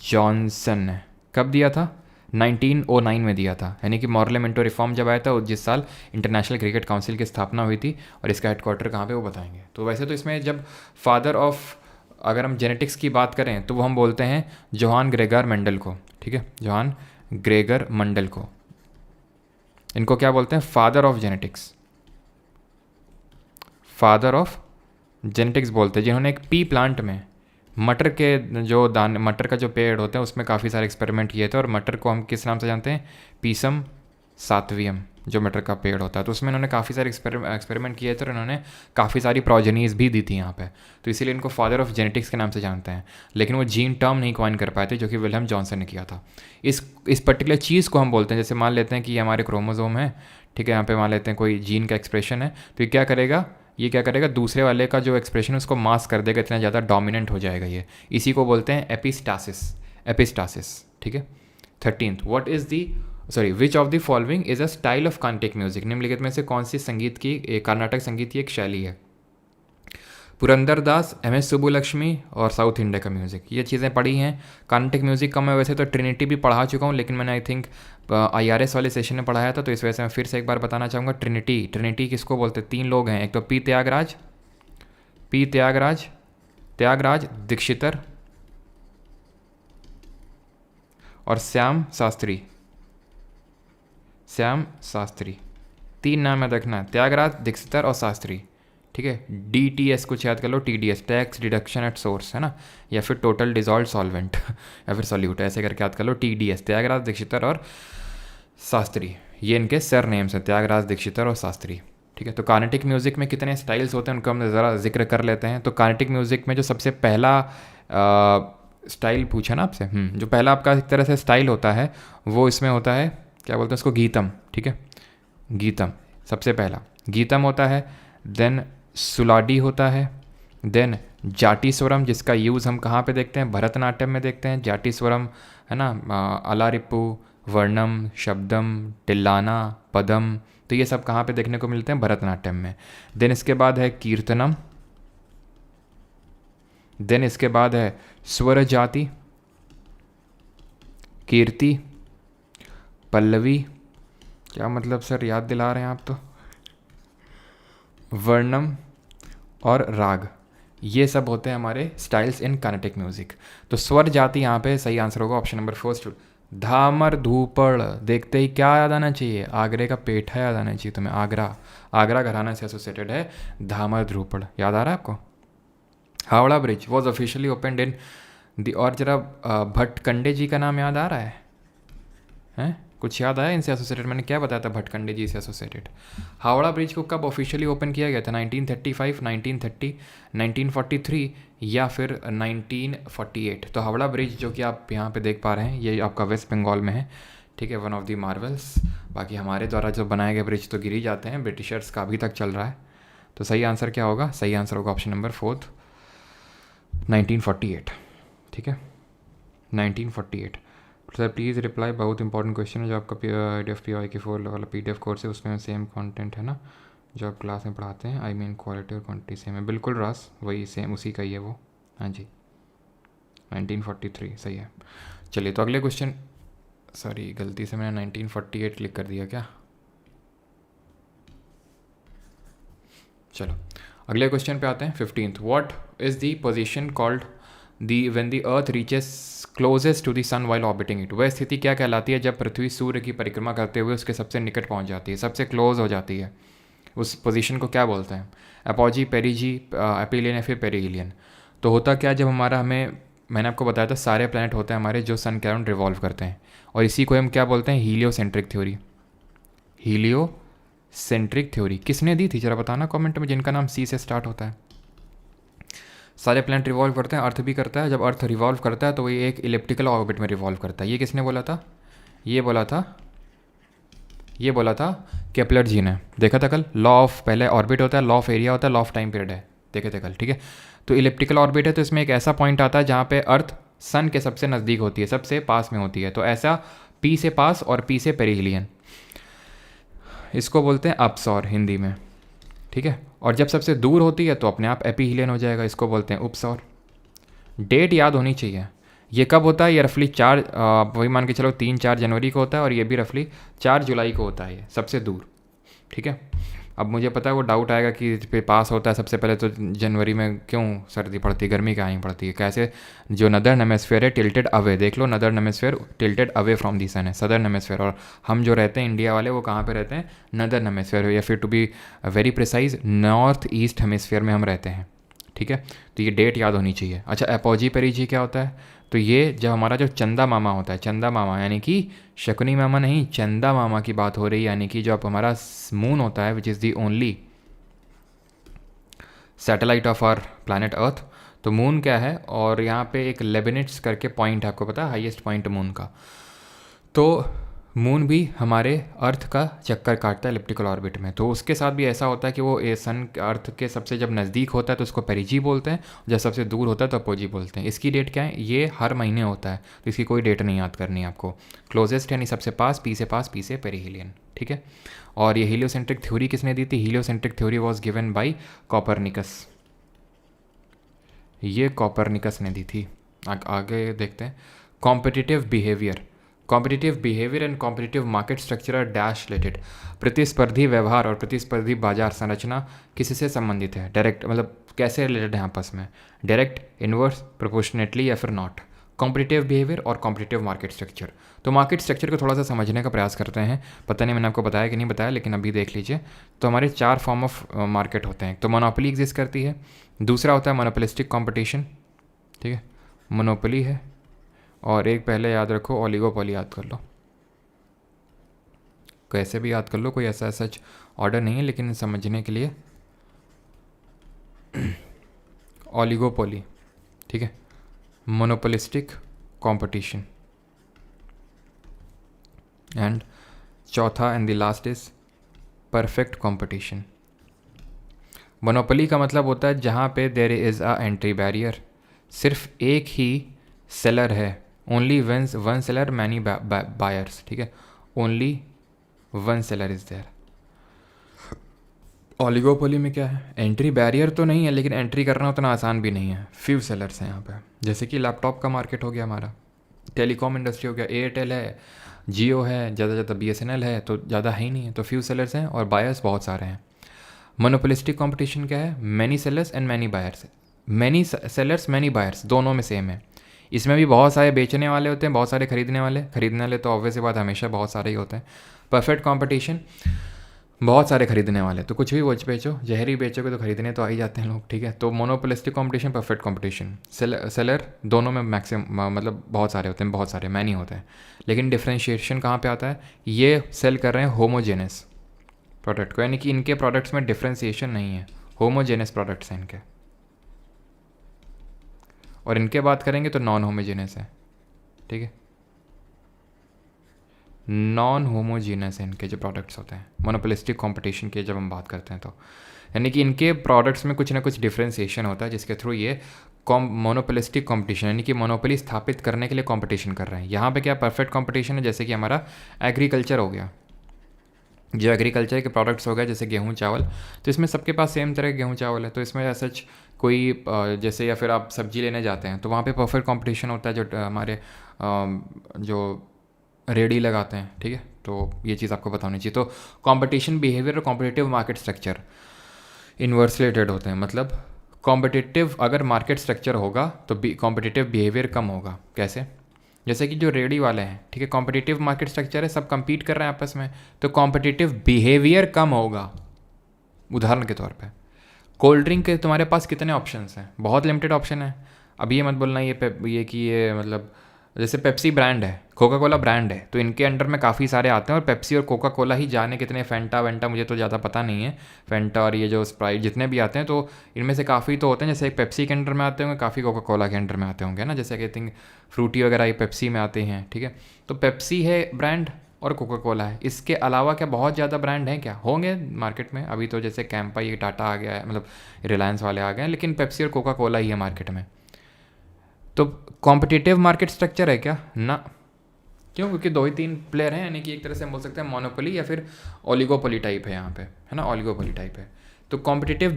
जॉनसन ने कब दिया था? 1909 में दिया था, यानी कि मॉर्लेमेंटो रिफॉर्म जब आया था जिस साल इंटरनेशनल क्रिकेट काउंसिल की स्थापना हुई थी। और इसका हेडक्वार्टर कहाँ पे वो बताएंगे। तो वैसे तो इसमें जब फादर ऑफ, अगर हम जेनेटिक्स की बात करें तो वो हम बोलते हैं जोहान ग्रेगर मेंडल को, ठीक है, जोहान ग्रेगर मंडल को। इनको क्या बोलते हैं? Father of genetics, father of genetics बोलते हैं, जिन्होंने एक पी प्लांट में मटर के जो दाने, मटर का जो पेड़ होते हैं उसमें काफ़ी सारे एक्सपेरिमेंट किए थे। और मटर को हम किस नाम से जानते हैं? पीसम सातवियम, जो मटर का पेड़ होता है। तो उसमें इन्होंने काफ़ी सारे एक्सपेरिमेंट किए थे और इन्होंने काफ़ी सारी प्रोजेनीज भी दी थी यहाँ पे। तो इसीलिए इनको फादर ऑफ जेनेटिक्स के नाम से जानते हैं। लेकिन वो जीन टर्म नहीं कॉइन कर पाए थे, जो कि विलियम जॉनसन ने किया था। इस पर्टिकुलर चीज़ को हम बोलते हैं, जैसे मान लेते हैं कि ये हमारे क्रोमोजोम है, ठीक है, यहाँ पे मान लेते हैं कोई जीन का एक्सप्रेशन है, तो ये क्या करेगा? ये क्या करेगा? दूसरे वाले का जो एक्सप्रेशन है उसको मास्क कर देगा, इतना ज़्यादा डोमिनेंट हो जाएगा ये। इसी को बोलते हैं एपिस्टासिस, एपिस्टासिस, ठीक है। 13th, what is the which of the following is a style of Carnatic music? निम्नलिखित में से कौन सी संगीत की, कर्नाटक संगीत की एक शैली है? पुरंदरदास, एम एस सुब्बुलक्ष्मी और साउथ इंडिया का म्यूज़िक, ये चीज़ें पढ़ी हैं। कार्नाटिक म्यूज़िक का मैं वैसे तो ट्रिनिटी भी पढ़ा चुका हूँ, लेकिन मैंने आई थिंक IRS वाले सेशन में पढ़ाया था, तो इस वजह से मैं फिर से एक बार बताना चाहूँगा। ट्रिनिटी किसको बोलते हैं? 3 लोग हैं, एक तो पी त्यागराज दीक्षितर और श्याम शास्त्री। 3 नाम याद रखना है, त्यागराज, दीक्षितर और शास्त्री, ठीक है। DTS कुछ याद कर लो, TDS, tax deduction at source, है ना, या फिर टोटल डिजॉल्व सॉल्वेंट या फिर सॉल्यूट, ऐसे करके याद कर लो। TDS, त्यागराज, दीक्षितर और शास्त्री, ये इनके सर नेम्स हैं, त्यागराज, दीक्षितर और शास्त्री, ठीक है। तो कार्नाटिक म्यूज़िक में कितने स्टाइल्स होते हैं उनका हम ज़रा जिक्र कर लेते हैं। तो कार्नाटिक म्यूज़िक में जो सबसे पहला स्टाइल पूछा ना आपसे, जो पहला आपका एक तरह से स्टाइल होता है वो इसमें होता है, क्या बोलते हैं उसको? गीतम, ठीक है, गीतम सबसे पहला गीतम होता है। देन सुलाडी होता है। देन जाटी स्वरम, जिसका यूज़ हम कहाँ पे देखते हैं? भरतनाट्यम में देखते हैं जाटी स्वरम, है ना, अलारिप्पू, वर्णम, शब्दम, टिल्लाना, पदम, तो ये सब कहाँ पे देखने को मिलते हैं? भरतनाट्यम में। देन इसके बाद है कीर्तनम। देन इसके बाद है स्वर जाति, कीर्ति, पल्लवी, क्या मतलब सर याद दिला रहे हैं आप तो, वर्णम और राग, ये सब होते हैं हमारे स्टाइल्स इन कार्नाटिक म्यूजिक। तो स्वर जाति यहाँ पे सही आंसर होगा ऑप्शन नंबर 1। धामर धूपड़ देखते ही क्या याद आना चाहिए? आगरे का पेठा याद आना चाहिए तुम्हें। आगरा घराना से एसोसिएटेड है धामर धूपड़, याद आ रहा है आपको? Howrah bridge was officially opened in the, और जरा भटकंडे जी का नाम याद आ रहा है? हैं, कुछ याद आया इनसे एसोसिएटेड? मैंने क्या बताया था भटकंडे जी से एसोसिएटेड? हावड़ा ब्रिज को कब ऑफिशियली ओपन किया गया था? 1935, 1930, 1943 या फिर 1948? तो हावड़ा ब्रिज जो कि आप यहाँ पे देख पा रहे हैं ये आपका वेस्ट बंगाल में है, ठीक है, वन ऑफ द मार्वल्स। बाकी हमारे द्वारा जो बनाए गए ब्रिज तो गिर ही जाते हैं, ब्रिटिशर्स का अभी तक चल रहा है। तो सही आंसर क्या होगा? सही आंसर होगा ऑप्शन नंबर 4, 1948, ठीक है, 1948। सर प्लीज़ रिप्लाई, बहुत इंपॉर्टेंट क्वेश्चन है जो आपका IDF PY के 4 वाला PDF कोर्स है, उसमें सेम कंटेंट है ना जो आप क्लास में पढ़ाते हैं? आई मीन क्वालिटी और क्वांटिटी सेम है? बिल्कुल रास, वही सेम उसी का ही है वो, हाँ जी, 1943 सही है। चलिए तो अगले क्वेश्चन, सॉरी गलती से मैंने 1948 क्लिक कर दिया क्या? चलो अगले क्वेश्चन पे आते हैं। 15th, what is the position called the when the earth reaches closest to the sun while orbiting it? वह स्थिति क्या कहलाती है जब पृथ्वी सूर्य की परिक्रमा करते हुए उसके सबसे निकट पहुंच जाती है, सबसे क्लोज हो जाती है? उस पोजीशन को क्या बोलते हैं? एपोजी, पेरिजी, एपिलियन या फिर पेरिहिलियन? तो होता क्या, जब मैंने आपको बताया था सारे प्लैनेट होते हैं हमारे जो सन के अराउंड रिवॉल्व करते हैं, और इसी को हम क्या बोलते हैं? Heliocentric theory. हीलियोसेंट्रिक थ्योरी किसने दी थी जरा बताना कमेंट में, जिनका नाम C से स्टार्ट होता है। सारे प्लैनेट रिवॉल्व करते हैं, अर्थ भी करता है। जब अर्थ रिवॉल्व करता है तो ये एक इलिप्टिकल ऑर्बिट में रिवॉल्व करता है। ये किसने बोला था? ये बोला था केपलर जी ने। देखा था कल, लॉ ऑफ, पहले ऑर्बिट होता है, लॉ ऑफ एरिया होता है, लॉ ऑफ टाइम पीरियड है, देखे थे कल, ठीक है। तो इलिप्टिकल ऑर्बिट है तो इसमें एक ऐसा पॉइंट आता है जहाँ पे अर्थ सन के सबसे नज़दीक होती है, सबसे पास में होती है, तो ऐसा पी से पास और पी से पेरिहिलियन, इसको बोलते हैं अपसौर हिंदी में, ठीक है। और जब सबसे दूर होती है तो अपने आप एपीहिलियन हो जाएगा, इसको बोलते हैं उपसौर। डेट याद होनी चाहिए, ये कब होता है, ये रफली 4 वही मान के चलो 3-4 जनवरी को होता है, और ये भी रफली 4 जुलाई को होता है, ये सबसे दूर, ठीक है। अब मुझे पता है वो डाउट आएगा कि पास होता है सबसे पहले तो जनवरी में क्यों सर्दी पड़ती है, गर्मी कहाँ ही पड़ती है, कैसे, जो नदर्न हेमिस्फीयर है टिल्टेड अवे, देख लो northern hemisphere tilted away from the sun है, सदर्न हेमिस्फीयर, और हम जो रहते हैं इंडिया वाले वो कहाँ पे रहते हैं, नदर्न हेमिस्फीयर, या फिर to be very precise north east hemisphere में हम रहते हैं, ठीक है। तो ये डेट याद होनी चाहिए। अच्छा, एपोजी पेरीजी क्या होता है, तो ये जब हमारा जो चंदा मामा होता है, चंदा मामा यानी कि शकुनी मामा नहीं, चंदा मामा की बात हो रही है, यानी कि जो अब हमारा मून होता है which is the only satellite of our planet earth. तो मून क्या है, और यहाँ पे एक लेबनिट्स करके पॉइंट है, आपको पता है हाईएस्ट पॉइंट मून का, तो मून भी हमारे अर्थ का चक्कर काटता है इलिप्टिकल ऑर्बिट में, तो उसके साथ भी ऐसा होता है कि वो सन अर्थ के सबसे जब नज़दीक होता है तो उसको पेरिजी बोलते हैं, जब सबसे दूर होता है तो अपोजी बोलते हैं। इसकी डेट क्या है, ये हर महीने होता है, तो इसकी कोई डेट नहीं याद करनी है आपको। क्लोजेस्ट यानी सबसे पास, पी से पेरिहिलियन, ठीक है। और ये हीलियोसेंट्रिक थ्योरी किसने दी थी, heliocentric theory was given by Copernicus, ये कॉपरनिकस ने दी थी। आगे देखते हैं, competitive behaviour and competitive market structure are dash related. प्रतिस्पर्धी व्यवहार और प्रतिस्पर्धी बाजार संरचना किससे संबंधित है, डायरेक्ट मतलब कैसे रिलेटेड है आपस में, डायरेक्ट, इनवर्स, प्रोपोर्शनेटली या फिर नॉट। कॉम्पिटिटिव बिहेवियर और कॉम्पिटिटिव मार्केट स्ट्रक्चर, तो मार्केट स्ट्रक्चर को थोड़ा सा समझने का प्रयास करते हैं, पता नहीं मैंने आपको बताया कि नहीं बताया, लेकिन अभी देख लीजिए। तो हमारे 4 फॉर्म ऑफ मार्केट होते हैं, तो मोनोपोली एग्जिस्ट करती है, दूसरा होता है मोनोपोलिस्टिक कॉम्पिटिशन, ठीक है, मोनोपोली है, और एक पहले याद रखो ओलिगोपोली याद कर लो, कैसे भी याद कर लो, कोई ऐसा सच ऑर्डर नहीं है, लेकिन समझने के लिए ओलिगोपोली, ठीक है, मोनोपोलिस्टिक कंपटीशन, एंड चौथा and the last is perfect competition. Monopoly का मतलब होता है जहाँ पे there is a entry barrier, सिर्फ एक ही सेलर है, only one seller many buyers, ठीक है, only one seller is there. Oligopoly में क्या है, एंट्री बैरियर तो नहीं है, लेकिन एंट्री करना उतना आसान भी नहीं है, फ्यू सेलर्स हैं यहाँ पे, जैसे कि लैपटॉप का मार्केट हो गया हमारा, टेलीकॉम इंडस्ट्री हो गया, एयरटेल है, जियो है, ज़्यादा BSNL है, तो ज़्यादा है ही नहीं है, तो फ्यू सेलर्स हैं और बायर्स बहुत सारे हैं। मोनोपोलिस्टिक कंपटीशन क्या है, many sellers and many buyers, many sellers many buyers दोनों में सेम है, इसमें भी बहुत सारे बेचने वाले होते हैं, बहुत सारे खरीदने वाले तो ऑब्वियस बात हमेशा बहुत सारे ही होते हैं। परफेक्ट कंपटीशन, बहुत सारे खरीदने वाले, तो कुछ भी बेचो, जहर ही बेचोगे तो खरीदने तो आ ही जाते हैं लोग, ठीक है। तो monopolistic competition, perfect competition, seller दोनों में मैक्सिमम मतलब बहुत सारे होते हैं, बहुत सारे मैनी होते हैं, लेकिन डिफ्रेंशिएशन कहाँ पे आता है, ये सेल कर रहे हैं होमोजेनस प्रोडक्ट को, यानी कि इनके प्रोडक्ट्स में डिफ्रेंशिएशन नहीं है, होमोजेनस प्रोडक्ट्स हैं इनके, और इनके बात करेंगे तो नॉन होमोजेनस है, ठीक है, नॉन होमोजीनस है इनके जो प्रोडक्ट्स होते हैं। मोनोपोलिस्टिक कंपटीशन की जब हम बात करते हैं तो यानी कि इनके प्रोडक्ट्स में कुछ ना कुछ डिफ्रेंसिएशन होता है, जिसके थ्रू ये मोनोपोलिस्टिक कंपटीशन यानी कि मोनोपोली स्थापित करने के लिए कंपटीशन कर रहे हैं। यहाँ पे क्या परफेक्ट कंपटीशन है, जैसे कि हमारा एग्रीकल्चर हो गया, जो एग्रीकल्चर के प्रोडक्ट्स हो गए जैसे गेहूँ चावल, तो इसमें सबके पास सेम तरह के गेहूँ चावल है, तो इसमें सच कोई जैसे, या फिर आप सब्जी लेने जाते हैं तो वहाँ पे परफेक्ट कंपटीशन होता है, जो हमारे जो रेडी लगाते हैं, ठीक है, तो ये चीज़ आपको पता होनी चाहिए। तो कंपटीशन बिहेवियर और competitive market structure inverse related होते हैं, मतलब कॉम्पिटिटिव अगर मार्केट स्ट्रक्चर होगा तो कॉम्पिटिटिव बिहेवियर कम होगा। कैसे, जैसे कि जो रेडी वाले हैं, ठीक है, कॉम्पिटिटिव मार्केट स्ट्रक्चर है, सब compete कर रहे हैं आपस में, तो कॉम्पिटिटिव बिहेवियर कम होगा। उदाहरण के तौर पे कोल्ड ड्रिंक के तुम्हारे पास कितने ऑप्शंस हैं, बहुत लिमिटेड ऑप्शन है। अब ये मत बोलना ये कि ये मतलब जैसे पेप्सी ब्रांड है, कोका कोला ब्रांड है, तो इनके अंडर में काफ़ी सारे आते हैं, और पेप्सी और कोका कोला ही जाने कितने, फेंटा वेंटा मुझे तो ज़्यादा पता नहीं है, फेंटा और ये जो स्प्राइट जितने भी आते हैं, तो इनमें से काफ़ी तो होते हैं, जैसे एक पेप्सी के अंडर में आते होंगे, काफ़ी कोका कोला के अंडर में आते होंगे ना, जैसे आई थिंक फ्रूटी वगैरह ये पेप्सी में आते हैं, ठीक है। तो पेप्सी है ब्रांड और कोका कोला है, इसके अलावा क्या बहुत ज़्यादा ब्रांड हैं क्या, होंगे मार्केट में। अभी तो जैसे कैंपा, ये टाटा आ गया है, मतलब रिलायंस वाले आ गए हैं, लेकिन पेप्सी और कोका कोला ही है मार्केट में। तो कॉम्पिटिटिव मार्केट स्ट्रक्चर है क्या ना? क्यों? क्योंकि 2 ही 3 प्लेयर हैं, यानी कि एक तरह से हम बोल सकते हैं मोनोपोली या फिर ओलिगोपोली टाइप है यहाँ पे, है ना, ओलिगोपोली टाइप है। तो कॉम्पिटिटिव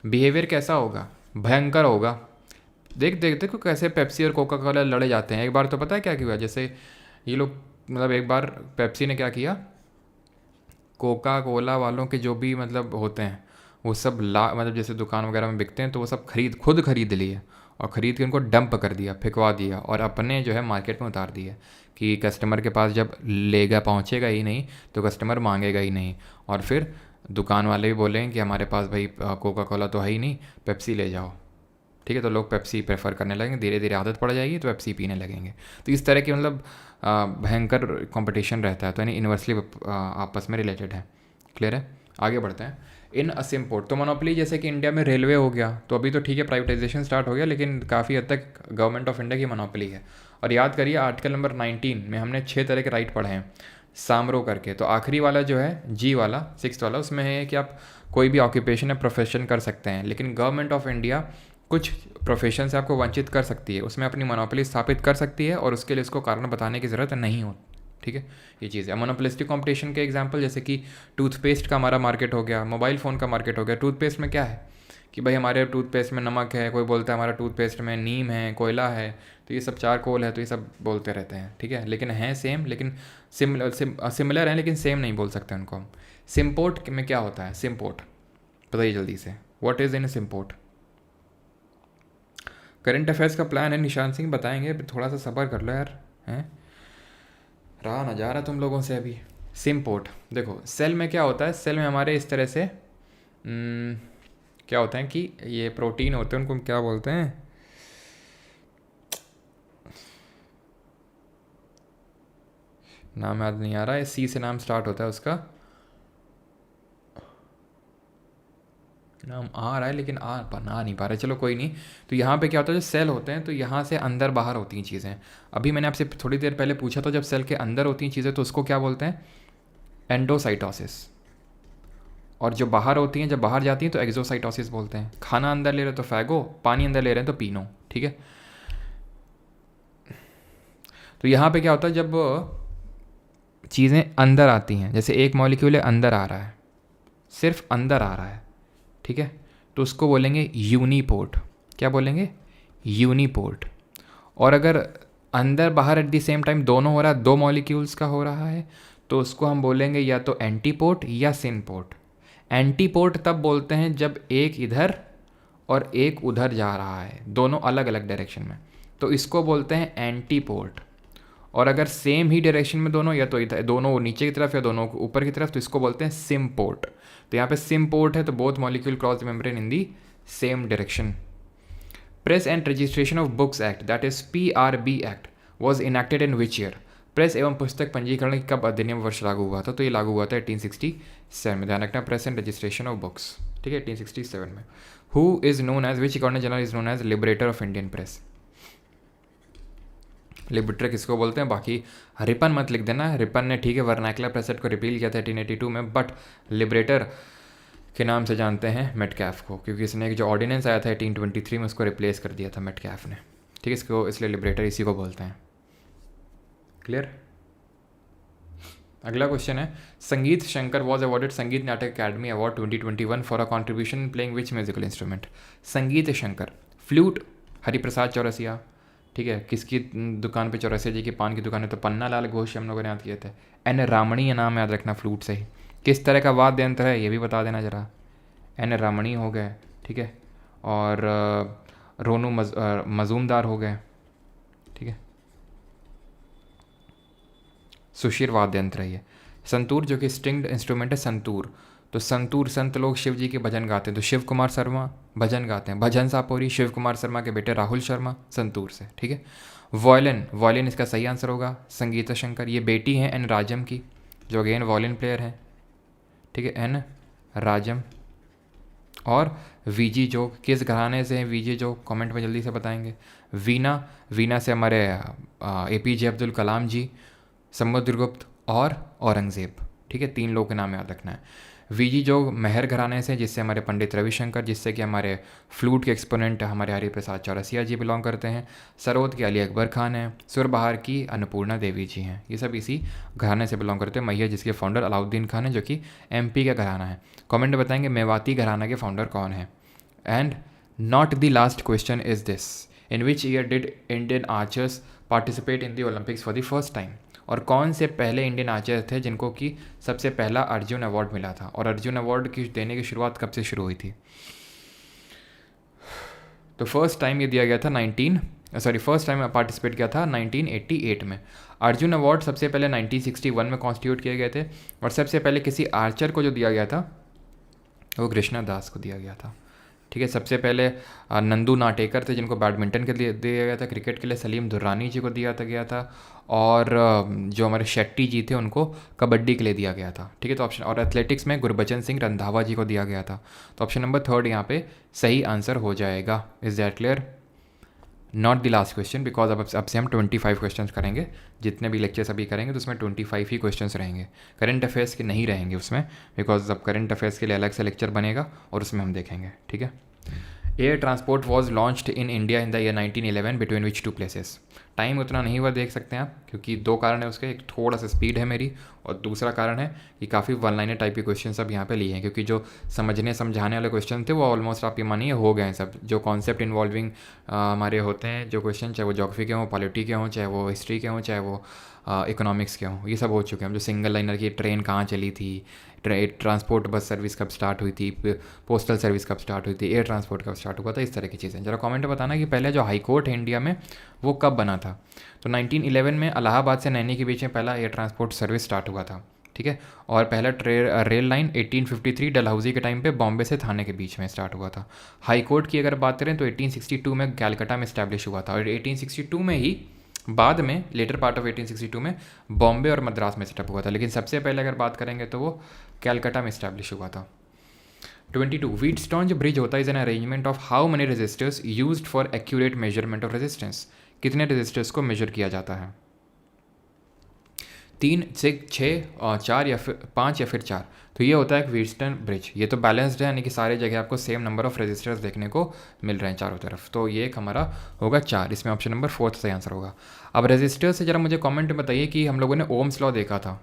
बिहेवियर कैसा होगा? भयंकर होगा। देखो कैसे पेप्सी और कोका कोला लड़े जाते हैं। एक बार तो पता है क्या हुआ, जैसे ये लोग मतलब एक बार पेप्सी ने क्या किया, कोका कोला वालों के जो भी मतलब होते हैं वो सब मतलब जैसे दुकान वगैरह में बिकते हैं तो वो सब खुद खरीद लिए और ख़रीद के उनको डंप कर दिया, फेंकवा दिया और अपने जो है मार्केट में उतार दिया कि कस्टमर के पास जब लेगा पहुंचेगा ही नहीं तो कस्टमर मांगेगा ही नहीं। और फिर दुकान वाले भी बोलेंगे कि हमारे पास भाई कोका कोला तो है ही नहीं, पेप्सी ले जाओ। ठीक है, तो लोग पेप्सी प्रेफर करने लगेंगे, धीरे धीरे आदत पड़ जाएगी तो पेप्सी पीने लगेंगे। तो इस तरह की मतलब भयंकर कंपटीशन रहता है, तो यानी इन्वर्सली आपस में रिलेटेड है। क्लियर है? आगे बढ़ते हैं। इन असिम्पोर्ट तो मोनोपोली जैसे कि इंडिया में रेलवे हो गया, तो अभी तो ठीक है प्राइवेटाइजेशन स्टार्ट हो गया, लेकिन काफ़ी हद तक गवर्नमेंट ऑफ इंडिया की मोनोपोली है। और याद करिए आर्टिकल नंबर 19 में हमने 6 तरह के राइट पढ़े हैं सामरो करके। तो आखिरी वाला जो है जी वाला 6th वाला, उसमें है कि आप कोई भी ऑक्यूपेशन या प्रोफेशन कर सकते हैं, लेकिन गवर्नमेंट ऑफ इंडिया कुछ प्रोफेशन से आपको वंचित कर सकती है, उसमें अपनी मोनोपोली स्थापित कर सकती है और उसके लिए उसको कारण बताने की ज़रूरत नहीं होती। ठीक है, ये चीज़ है। मोनोपोलिस्टिक कंपटीशन के एग्जांपल जैसे कि टूथपेस्ट का हमारा मार्केट हो गया, मोबाइल फ़ोन का मार्केट हो गया। टूथपेस्ट में क्या है कि भाई हमारे टूथपेस्ट में नमक है, कोई बोलता है हमारा टूथपेस्ट में नीम है, कोयला है, तो ये सब चारकोल है, तो ये सब बोलते रहते हैं। ठीक है, लेकिन हैं सेम, लेकिन सिमिलर हैं लेकिन सेम नहीं बोल सकते उनको हम। सिम्पोर्ट में क्या होता है? सिम्पोर्ट बताइए जल्दी से, what is in symport? Current affairs का प्लान है, निशान सिंह बताएंगे, थोड़ा सा सब्र कर लो यार, हैं रहा ना जा रहा तुम लोगों से अभी। सिम्पोर्ट देखो, सेल में क्या होता है, सेल में हमारे इस तरह से क्या होता है कि ये प्रोटीन होते हैं, उनको क्या बोलते हैं, नाम याद नहीं आ रहा है, सी से नाम स्टार्ट होता है उसका, नाम आ रहा है लेकिन आ नहीं पा रहा है, चलो कोई नहीं। तो यहाँ पे क्या होता है, जो सेल होते हैं तो यहाँ से अंदर बाहर होती हैं चीज़ें। अभी मैंने आपसे थोड़ी देर पहले पूछा तो जब सेल के अंदर होती हैं चीज़ें तो उसको क्या बोलते हैं? एंडोसाइटोसिस। और जो बाहर होती हैं, जब बाहर जाती हैं तो एक्सोसाइटोसिस बोलते हैं। खाना अंदर ले रहे तो फैगो, पानी अंदर ले रहे हैं तो पीनो। ठीक है, तो यहाँ पे क्या होता है, जब चीज़ें अंदर आती हैं, जैसे एक मॉलिक्यूल अंदर आ रहा है, सिर्फ अंदर आ रहा है, ठीक है, तो उसको बोलेंगे यूनिपोर्ट। क्या बोलेंगे? यूनिपोर्ट। और अगर अंदर बाहर एट द सेम टाइम दोनों हो रहा है, 2 मॉलिक्यूल्स का हो रहा है, तो उसको हम बोलेंगे या तो एंटीपोर्ट या सिनपोर्ट। एंटीपोर्ट तब बोलते हैं जब एक इधर और एक उधर जा रहा है, दोनों अलग अलग डायरेक्शन में, तो इसको बोलते हैं एंटीपोर्ट। और अगर सेम ही डायरेक्शन में दोनों, या तो इधर दोनों नीचे की तरफ या दोनों ऊपर की तरफ, तो इसको बोलते हैं सिम्पोर्ट। तो यहाँ पे सिम्पोर्ट है तो both molecule cross the membrane in the same direction. Press and registration of books act, that is PRB act, was enacted in which year? Press एवं पुस्तक पंजीकरण कब अधिनियम वर्ष लागू हुआ था? तो ये लागू हुआ था 1867 में। ध्यान रखना, press and registration of books, ठीक है, 1867 में। Who is known as, which governor general is known as liberator of Indian press? Liberator किसको बोलते हैं? बाकी रिपन मत लिख देना, रिपन ने ठीक है वर्नाकुलर प्रेस एक्ट को रिपील किया था 1882 में, बट लिबरेटर के नाम से जानते हैं मेटकैफ को, क्योंकि इसने एक जो ऑर्डिनेंस आया था 1823 में उसको रिप्लेस कर दिया था मेटकैफ ने। ठीक है, इसको इसलिए लिबरेटर इसी को बोलते हैं। क्लियर? अगला क्वेश्चन है, संगीत Shankar was awarded Sangeet Natak Akademi award 2021 for a contribution playing which musical instrument? Sangeet Shankar, flute Hariprasad Chaurasia. ठीक है, किसकी दुकान पे? चौरसिया जी की पान की दुकान है, तो पन्ना लाल घोष हम लोगों ने याद किए थे। एन रामणी ये नाम याद रखना फ्लूट से ही। किस तरह का वाद्य यंत्र है ये भी बता देना जरा। एन रामणी हो गए, ठीक है, और रोनू मजूमदार हो गए, ठीक है। सुशिर वाद्य यंत्र है ये। संतूर जो कि स्ट्रिंग्ड इंस्ट्रूमेंट है, संतूर। तो संतूर संत लोग शिव जी के भजन गाते हैं, तो शिव कुमार शर्मा भजन गाते हैं। भजन सापोरी शिव कुमार शर्मा के बेटे राहुल शर्मा, संतूर से, ठीक है। वॉयलिन, वॉयलिन इसका सही आंसर होगा। संगीता शंकर ये बेटी हैं एन राजम की, जो अगेन वॉयलिन प्लेयर हैं, ठीक है, एन राजम। और वीजी जोग किस घराने से हैं वीजी जोग? कमेंट में जल्दी से बताएंगे। वीना, वीना से हमारे APJ अब्दुल कलाम जी, समुद्रगुप्त और औरंगज़ेब, ठीक है, 3 लोगों के नाम याद रखना है। वीजी जो मेहर घराने से, जिससे हमारे पंडित रविशंकर, जिससे कि हमारे फ्लूट के एक्सपोनेंट हमारे हरिप्रसाद चौरसिया जी बिलोंग करते हैं। सरोद के अली अकबर खान हैं। सुरबहार की अन्नपूर्णा देवी जी हैं। ये सब इसी घराने से बिलोंग करते हैं। मैया जिसके फाउंडर अलाउद्दीन खान है, जो कि एमपी का घराना है। कमेंट में बताएंगे मेवाती घराना के फाउंडर कौन है। And not the last question is this, in which year did Indian archers participate in the Olympics for the first time. और कौन से पहले इंडियन आर्चर थे जिनको कि सबसे पहला अर्जुन अवार्ड मिला था, और अर्जुन अवार्ड की देने की शुरुआत कब से शुरू हुई थी। तो फर्स्ट टाइम ये दिया गया था फर्स्ट टाइम पार्टिसिपेट किया था 1988 में। अर्जुन अवार्ड सबसे पहले 1961 में कॉन्स्टिट्यूट किए गए थे, और सबसे पहले किसी आर्चर को जो दिया गया था वो कृष्णा दास को दिया गया था। ठीक है, सबसे पहले नंदू नाटेकर थे जिनको बैडमिंटन के लिए दिया गया था। क्रिकेट के लिए सलीम दुर्रानी जी को दिया गया था, और जो हमारे शेट्टी जी थे उनको कबड्डी के लिए दिया गया था। ठीक है, तो ऑप्शन, और एथलेटिक्स में गुरबचन सिंह रंधावा जी को दिया गया था। तो ऑप्शन नंबर 3 यहाँ पे सही आंसर हो जाएगा। Is that clear? Not the last question, because अब से हम 25 क्वेश्चन करेंगे। जितने भी लेक्चर्स अभी करेंगे तो उसमें 25 ही क्वेश्चन रहेंगे। करंट अफेयर्स के नहीं रहेंगे उसमें, बिकॉज अब करंट अफेयर्स के लिए अलग से लेक्चर बनेगा और उसमें हम देखेंगे। ठीक है। Air transport was launched in India in the year 1911 between which 2 places. Time उतना नहीं हुआ, देख सकते हैं आप, क्योंकि 2 कारण है उसके। एक थोड़ा सा स्पीड है मेरी, और दूसरा कारण है कि काफ़ी वन लाइनर टाइप के क्वेश्चन सब यहाँ पे लिए हैं, क्योंकि जो समझने समझाने वाले क्वेश्चन थे वो ऑलमोस्ट आप ये मानिए हो गए हैं सब। जो कॉन्सेप्ट इन्वॉल्विंग हमारे होते हैं जो क्वेश्चन, चाहे वो ज्योग्राफी के हों, पॉलिटी के हों, चाहे वो हिस्ट्री के हों, चाहे वो इकोनॉमिक्स के हों, ये सब हो चुके हैं। जो सिंगल लाइनर की ट्रेन कहाँ चली थी, ट्रांसपोर्ट बस सर्विस कब स्टार्ट हुई थी, पोस्टल सर्विस कब स्टार्ट हुई थी, एयर ट्रांसपोर्ट कब स्टार्ट हुआ था, इस तरह की चीज़ें। जरा कमेंट में बताना कि पहले जो हाई कोर्ट है इंडिया में वो कब बना था। तो 1911 में इलाहाबाद से नैनी के बीच में पहला एयर ट्रांसपोर्ट सर्विस स्टार्ट हुआ था। ठीक है, और पहला रेल लाइन 1853 डलहौजी के टाइम पे बॉम्बे से थाने के बीच में स्टार्ट हुआ था। हाई कोर्ट की अगर बात करें तो 1862 में कैलकाटा में इस्टेब्लिश हुआ था, और 1862 में ही बाद में लेटर पार्ट ऑफ 1862 में बॉम्बे और मद्रास में सेटअप हुआ था, लेकिन सबसे पहले अगर बात करेंगे तो वो कैलकाटा में इस्टेब्लिश हुआ था। 22 व्हीटस्टोन जो ब्रिज होता है is an arrangement of how many resistors used for accurate measurement of resistance. कितने रेजिस्टर्स को मेजर किया जाता है? 3, 6, 4 या फिर 5 या फिर 4। तो ये होता है एक व्हीटस्टोन ब्रिज। ये तो बैलेंस्ड है, यानी कि सारी जगह आपको सेम नंबर ऑफ रेजिस्टर्स देखने को मिल रहे हैं चारों तरफ। तो ये एक हमारा होगा 4। इसमें ऑप्शन नंबर 4 सही आंसर होगा। अब रेजिस्टर्स से जरा मुझे कमेंट में बताइए कि हम लोगों ने ओम्स लॉ देखा था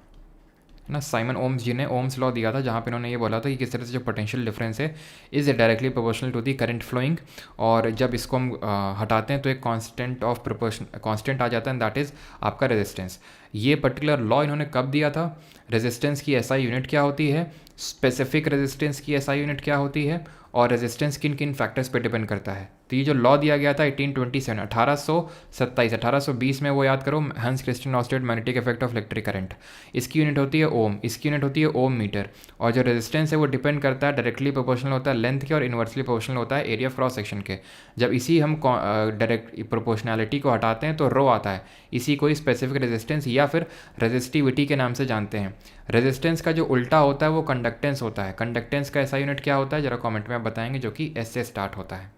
ना, साइमन ओम्स जी ने ओम्स लॉ दिया था, जहाँ पे उन्होंने ये बोला था कि किस तरह से जो पोटेंशियल डिफरेंस है is directly proportional to the current flowing, और जब इसको हम हटाते हैं तो एक कांस्टेंट आ जाता है, दैट इज़ आपका रेजिस्टेंस। ये पर्टिकुलर लॉ इन्होंने कब दिया था? रेजिस्टेंस की एसआई यूनिट क्या होती है, स्पेसिफिक रेजिस्टेंस की एसआई यूनिट क्या होती है, और रेजिस्टेंस किन किन फैक्टर्स पे डिपेंड करता है। तो ये जो लॉ दिया गया था 1827 1820 में, वो याद करो, हंस Christian Oersted magnetic effect of electric current. इसकी यूनिट होती है ओम, इसकी यूनिट होती है ओम मीटर, और जो रेजिस्टेंस है वो डिपेंड करता है, डायरेक्टली प्रोपोर्शनल होता है लेंथ के, और इन्वर्सली प्रोपोर्शनल होता है एरिया क्रॉस सेक्शन के। जब इसी हम डायरेक्ट प्रोपोर्शनैलिटी को हटाते हैं तो रो आता है। इसी को स्पेसिफिक रेजिस्टेंस या फिर रेजिस्टिविटी के नाम से जानते हैं। रेजिस्टेंस का जो उल्टा होता है वो कंडक्टेंस होता है। कंडक्टेंस का ऐसा यूनिट क्या होता है, जरा कमेंट में आप बताएंगे, जो कि एस से स्टार्ट होता है।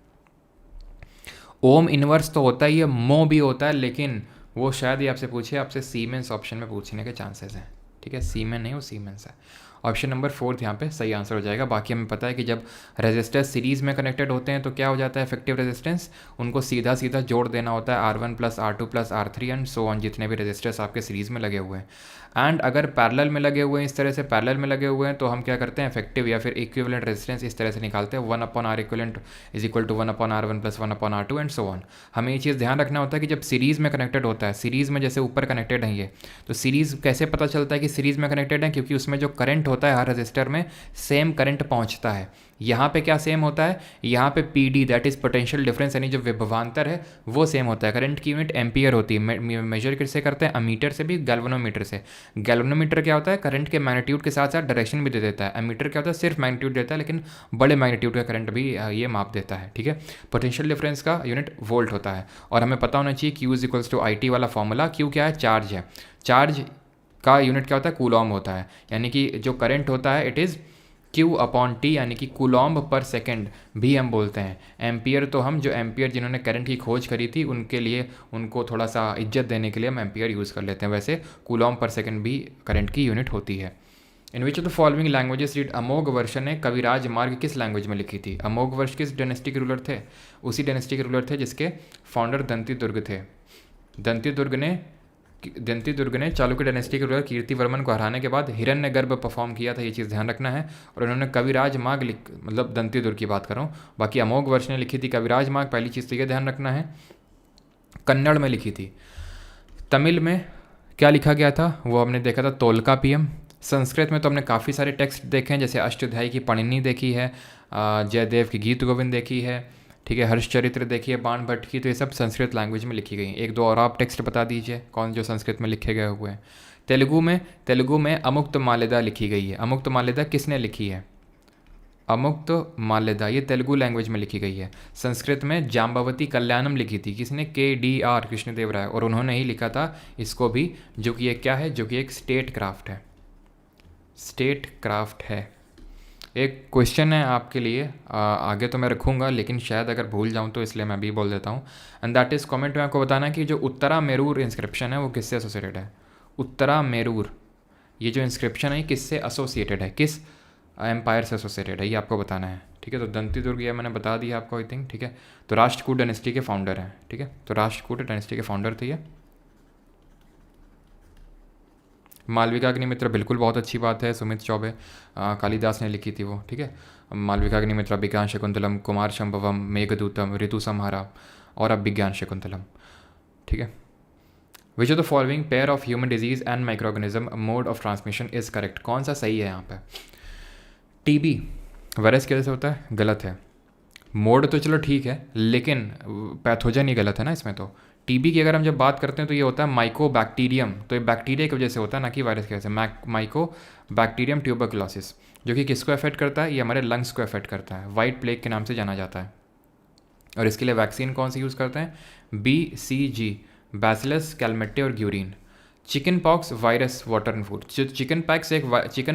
ओम इनवर्स तो होता ही है, मो भी होता है, लेकिन वो शायद ही आपसे पूछे, आपसे सीमेंस ऑप्शन में पूछने के चांसेस हैं। ठीक है, सीमेन नहीं, वो सीमेंस है। ऑप्शन नंबर 4 यहाँ पे सही आंसर हो जाएगा। बाकी हमें पता है कि जब रेजिस्टर्स सीरीज़ में कनेक्टेड होते हैं तो क्या हो जाता है, इफेक्टिव रेजिस्टेंस, उनको सीधा सीधा जोड़ देना होता है, R1 + R2 + R3 and so on, जितने भी रेजिस्टर्स आपके सीरीज़ में लगे हुए हैं। एंड अगर पैरेलल में लगे हुए हैं, इस तरह से पैरेलल में लगे हुए हैं, तो हम क्या करते हैं, इफेक्टिव या फिर इक्विवेलेंट रेजिस्टेंस इस तरह से निकालते हैं, 1/R equivalent = 1/R1 + 1/R2 and so on. हमें ये चीज़ ध्यान रखना होता है कि जब सीरीज़ में कनेक्टेड होता है, सीरीज़ में जैसे ऊपर कनेक्टेड है ये, तो सीरीज़ कैसे पता चलता है कि सीरीज़ में कनेक्टेड है, क्योंकि उसमें जो करंट होता है हर रजिस्टर में सेम करंट पहुंचता है। यहाँ पे क्या सेम होता है, यहाँ पे PD that is potential difference, यानी जो विभवांतर है वो सेम होता है। करंट की यूनिट एम्पियर होती है। मेजर किससे करते हैं, अमीटर से भी, गैल्वेनोमीटर से। गैल्वेनोमीटर क्या होता है, करंट के मैग्नीट्यूड के साथ साथ डायरेक्शन भी दे देता है। अमीटर क्या होता है, सिर्फ मैग्नीट्यूड देता है, लेकिन बड़े मैग्नीट्यूड का करंट भी ये माप देता है। ठीक है, पोटेंशियल डिफरेंस का यूनिट वोल्ट होता है, और हमें पता होना चाहिए Q = IT वाला फॉर्मूला। Q क्या है, चार्ज है। चार्ज का यूनिट क्या होता है, कूलॉम होता है, यानी कि जो करंट होता है इट इज़ Q/T, यानी कि कूलॉम्ब पर सेकंड भी हम बोलते हैं। एम्पियर तो हम, जो एम्पियर जिन्होंने करंट की खोज करी थी उनके लिए, उनको थोड़ा सा इज्जत देने के लिए हम एम्पियर यूज़ कर लेते हैं। वैसे कूलॉम्ब पर सेकंड भी करंट की यूनिट होती है। In which of the following languages did Amoghavarsha ने कविराज मार्ग किस लैंग्वेज में लिखी थी? अमोघवर्ष किस डायनेस्टी के रूलर थे? उसी डायनेस्टी के रूलर थे जिसके फाउंडर दंती दुर्ग थे। दंती दुर्ग ने चालुक्य डायनेस्टी के रूलर कीर्तिवर्मन को हराने के बाद हिरण्यगर्भ परफॉर्म किया था, ये चीज़ ध्यान रखना है। और उन्होंने कविराज मार्ग मतलब दंती दुर्ग की बात कर रहा हूँ। बाकी अमोघवर्ष ने लिखी थी कविराज मार्ग, पहली चीज़ तो ये ध्यान रखना है। कन्नड़ में लिखी थी। तमिल में क्या लिखा गया था वो हमने देखा था, तोलकापियम। संस्कृत में तो हमने काफ़ी सारे टेक्स्ट देखे हैं, जैसे अष्टाध्यायी की पणिनि देखी है, जयदेव की गीत गोविंद देखी है, ठीक है, हर्षचरित्र देखी है बाण भट्ट की, तो ये सब संस्कृत लैंग्वेज में लिखी गई हैं। एक दो और आप टेक्स्ट बता दीजिए कौन जो संस्कृत में लिखे गए हुए हैं। तेलुगु में अमुक्त मालेदा लिखी गई है। अमुक्त मालेदा किसने लिखी है? अमुक्त माल्यदा ये तेलुगु लैंग्वेज में लिखी गई है। संस्कृत में जाम्बवती कल्याणम लिखी थी किसने? KDR कृष्णदेव राय, और उन्होंने ही लिखा था इसको भी, जो कि एक क्या है, जो कि एक स्टेट क्राफ्ट है। स्टेट क्राफ्ट है। एक क्वेश्चन है आपके लिए, आगे तो मैं रखूँगा लेकिन शायद अगर भूल जाऊँ तो इसलिए मैं भी बोल देता हूँ। एंड दैट इज़ कमेंट में आपको बताना है कि जो उत्तरा मेरूर इंस्क्रिप्शन है वो किससे एसोसिएटेड है। उत्तरा मेरूर ये जो इंस्क्रिप्शन है ये किससे एसोसिएटेड है, किस एम्पायर से एसोसिएटेड है, ये आपको बताना है। ठीक है, तो दंती दुर्ग ये मैंने बता दिया आपको आई थिंक। ठीक है, तो राष्ट्रकूट डायनेस्टी के फाउंडर हैं। ठीक है, तो राष्ट्रकूट डायनेस्टी के फाउंडर थे ये। मालविकाग्निमित्र बिल्कुल बहुत अच्छी बात है, सुमित चौबे कालिदास ने लिखी थी वो। ठीक है, मालविकाग्निमित्र, अभिज्ञान शकुंतलम, कुमार शंभवम, मेघदूतम, ऋतु संहारा और अभिज्ञान शकुंतलम। ठीक है, which of the following pair of human disease and microorganism mode of transmission is correct? कौन सा सही है यहाँ पे? TB वायरस की वजह से होता है, गलत है। मोड तो चलो ठीक है, लेकिन पैथोजन ही गलत है ना इसमें। तो TB की अगर हम जब बात करते हैं तो ये होता है माइकोबैक्टीरियम, तो ये बैक्टीरिया की वजह से होता है, ना कि वायरस की वजह से। माइकोबैक्टीरियम ट्यूबरकुलोसिस, जो कि किसको अफेक्ट करता है? ये हमारे लंग्स को अफेक्ट करता है, वाइट प्लेग के नाम से जाना जाता है। और इसके लिए वैक्सीन कौन सी यूज़ करते हैं? BCG, बैसिलस कैलमेटे और Guérin. Chicken pox virus water and food. Chicken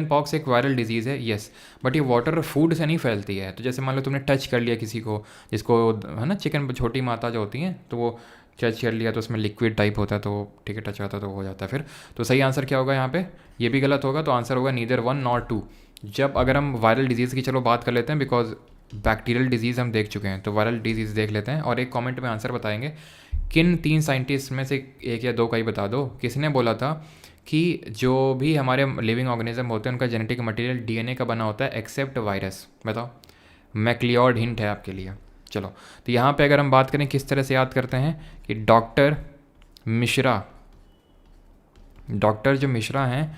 pox एक वायरल डिजीज़ है, यस, बट ये वाटर और फूड से नहीं फैलती है। तो जैसे मान लो तुमने टच कर लिया किसी को, जिसको है ना चिकन, छोटी माता जो होती हैं, तो वो टच कर लिया तो उसमें लिक्विड टाइप होता है, तो ठीक है, टच आता है तो हो जाता है फिर। तो सही आंसर क्या होगा यहाँ पे? ये भी गलत होगा, तो आंसर होगा नीदर 1 नॉर 2। जब अगर हम वायरल डिजीज़ की चलो बात कर लेते हैं, बिकॉज बैक्टीरियल डिजीज़ हम देख चुके हैं, तो वायरल डिजीज़ देख लेते हैं और एक कमेंट में आंसर बताएंगे। किन 3 साइंटिस्ट में से एक या 2 का ही बता दो, किसने बोला था कि जो भी हमारे लिविंग ऑर्गेनिज्म होते हैं उनका जेनेटिक मटेरियल DNA का बना होता है एक्सेप्ट वायरस? बताओ। मैक्लियोड हिंट है आपके लिए। चलो, तो यहाँ पे अगर हम बात करें किस तरह से याद करते हैं कि डॉक्टर जो मिश्रा हैं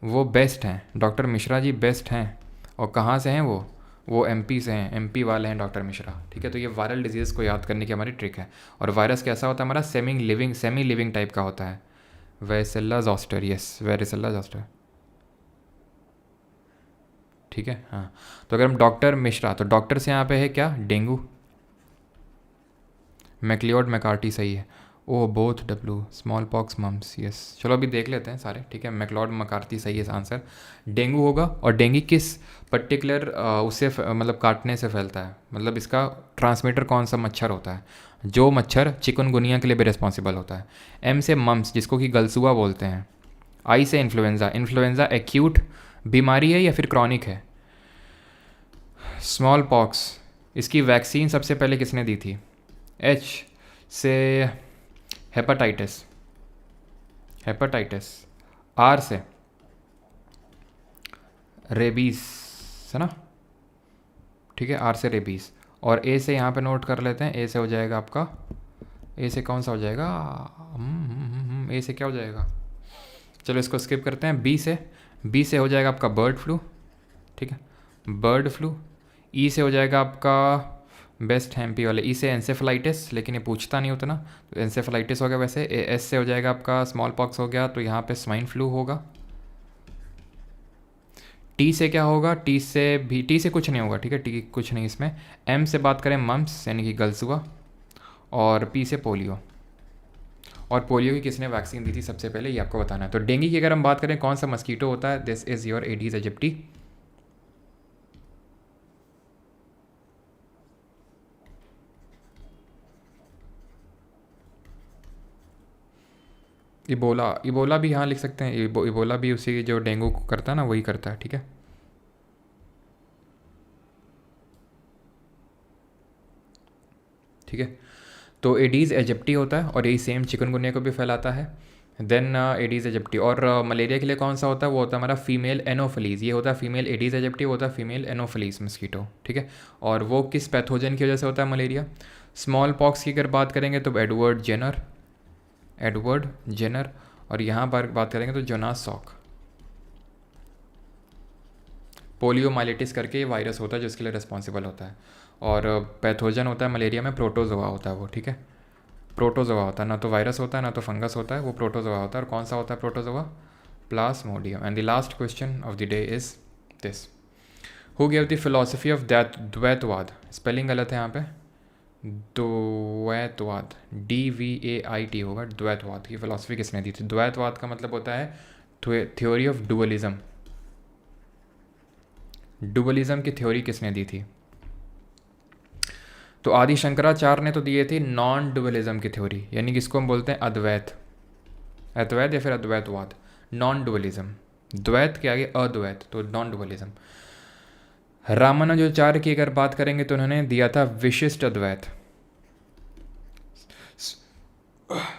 वो बेस्ट हैं। डॉक्टर मिश्रा जी बेस्ट हैं। और कहाँ से हैं वो MP से हैं, MP वाले हैं डॉक्टर मिश्रा। ठीक है, तो ये वायरल डिजीज़ को याद करने की हमारी ट्रिक है। और वायरस कैसा होता है हमारा? सेमी लिविंग टाइप का होता है। Varicella zoster, yes, varicella zoster. ठीक है, हाँ। तो अगर हम डॉक्टर मिश्रा, तो डॉक्टर से यहाँ पे है क्या? डेंगू। मैक्लियोड मैकार्टी सही है। ओ both W, smallpox, mumps, yes. चलो अभी देख लेते हैं सारे। ठीक है, मैक्लियोड मैकार्टी सही है आंसर। डेंगू होगा। और डेंगू किस पर्टिकुलर उससे मतलब काटने से फैलता है? मतलब इसका ट्रांसमीटर कौन सा मच्छर होता है? जो मच्छर चिकनगुनिया के लिए भी रिस्पॉन्सिबल होता है। M से मम्स, जिसको कि गलसुआ बोलते हैं। I से इन्फ्लुएंजा एक्यूट बीमारी है या फिर क्रॉनिक है? स्मॉल पॉक्स, इसकी वैक्सीन सबसे पहले किसने दी थी? H से हेपेटाइटिस। R से रेबीज, है ना? ठीक है, R से रेबीज। और A से यहाँ पे नोट कर लेते हैं। A से हो जाएगा आपका, A से कौन सा हो जाएगा? A से क्या हो जाएगा? चलो इसको स्किप करते हैं। B से हो जाएगा आपका बर्ड फ्लू। ठीक है, बर्ड फ्लू। E से हो जाएगा आपका बेस्ट MP वाले, E से एंसेफेलाइटिस, लेकिन ये पूछता नहीं उतना, तो एंसेफेलाइटिस हो गया वैसे। S से हो जाएगा आपका स्मॉल पॉक्स हो गया, तो यहाँ पे स्वाइन फ्लू होगा। T से क्या होगा? T से कुछ नहीं होगा। ठीक है, T कुछ नहीं इसमें। M से बात करें मम्स यानी कि गलसुआ। और P से पोलियो। और पोलियो की किसने वैक्सीन दी थी सबसे पहले, ये आपको बताना है। तो डेंगू की अगर हम बात करें कौन सा मस्कीटो होता है? This is your Aedes aegypti. Ebola, Ebola भी हाँ लिख सकते हैं, इबोला भी उसी जो डेंगू को करता है ना वही करता है, ठीक है। ठीक है, तो एडीज़ एजिप्टी होता है और यही सेम चिकनगुनिया को भी फैलाता है। Then Aedes aegypti. और मलेरिया के लिए कौन सा होता है, वो होता है हमारा फीमेल एनोफिलीज़। ये होता है फीमेल एडीज़ एजिप्टी, वो होता है फीमेल एनोफिलीज़ मस्कीटो, ठीक है। और वो किस पैथोजन की वजह से होता है मलेरिया। स्मॉल पॉक्स की अगर बात करेंगे तो एडवर्ड जेनर, एडवर्ड जेनर। और यहाँ पर बात करेंगे तो जोनास सॉक। पोलियोमाइलिटिस करके ये वायरस होता है जो इसके लिए रिस्पॉन्सिबल होता है। और पैथोजन होता है मलेरिया में प्रोटोजोआ होता है वो, ठीक है। प्रोटोजोआ होता है, ना तो वायरस होता है ना तो फंगस होता है, वो प्रोटोजोआ होता है। और कौन सा होता है protozoa, plasmodium. And the last question of the day is this, who give the philosophy of द्वैतवाद। स्पेलिंग गलत है यहाँ पे, द्वैतवाद, DVAIT होगा। द्वैतवाद की फिलोसफी किसने दी थी। द्वैतवाद का मतलब होता है थ्योरी ऑफ डुअलिज्म। डुअलिज्म की थ्योरी किसने दी थी। तो आदि शंकराचार्य ने तो दिए थे नॉन डुअलिज्म की थ्योरी, यानी कि इसको हम बोलते हैं अद्वैत, अद्वैत या फिर अद्वैतवाद, नॉन डुअलिज्म। द्वैत के आगे अद्वैत, तो नॉन डुअलिज्म। रामानुजाचार्य की अगर बात करेंगे तो उन्होंने दिया था विशिष्ट अद्वैत,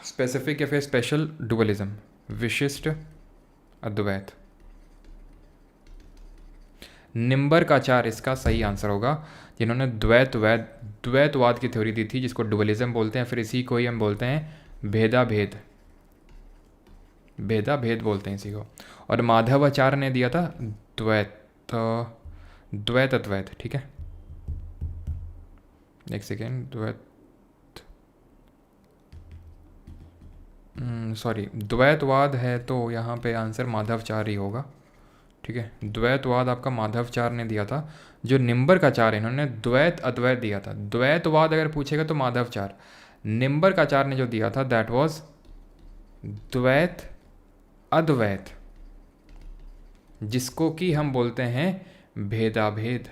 स्पेसिफिक या फिर स्पेशल डुअलिज्म, विशिष्ट अद्वैत। निम्बर्काचार्य इसका सही आंसर होगा, जिन्होंने द्वैतवाद की थ्योरी दी थी, जिसको डुअलिज्म बोलते हैं। फिर इसी को ही हम बोलते हैं भेदाभेद, भेदाभेद बोलते हैं इसी को। और माधवाचार्य ने दिया था द्वैत अद्वैत, ठीक है। एक सेकेंड, सॉरी द्वैतवाद है तो यहाँ पे आंसर माधवाचार्य ही होगा, ठीक है। द्वैतवाद आपका माधवाचार्य ने दिया था। जो निम्बर्काचार्य इन्होंने द्वैत अद्वैत दिया था। द्वैतवाद अगर पूछेगा तो माधवाचार्य, निम्बर्काचार्य ने जो दिया था दैट वाज द्वैत अद्वैत, जिसको कि हम बोलते हैं भेदाभेद,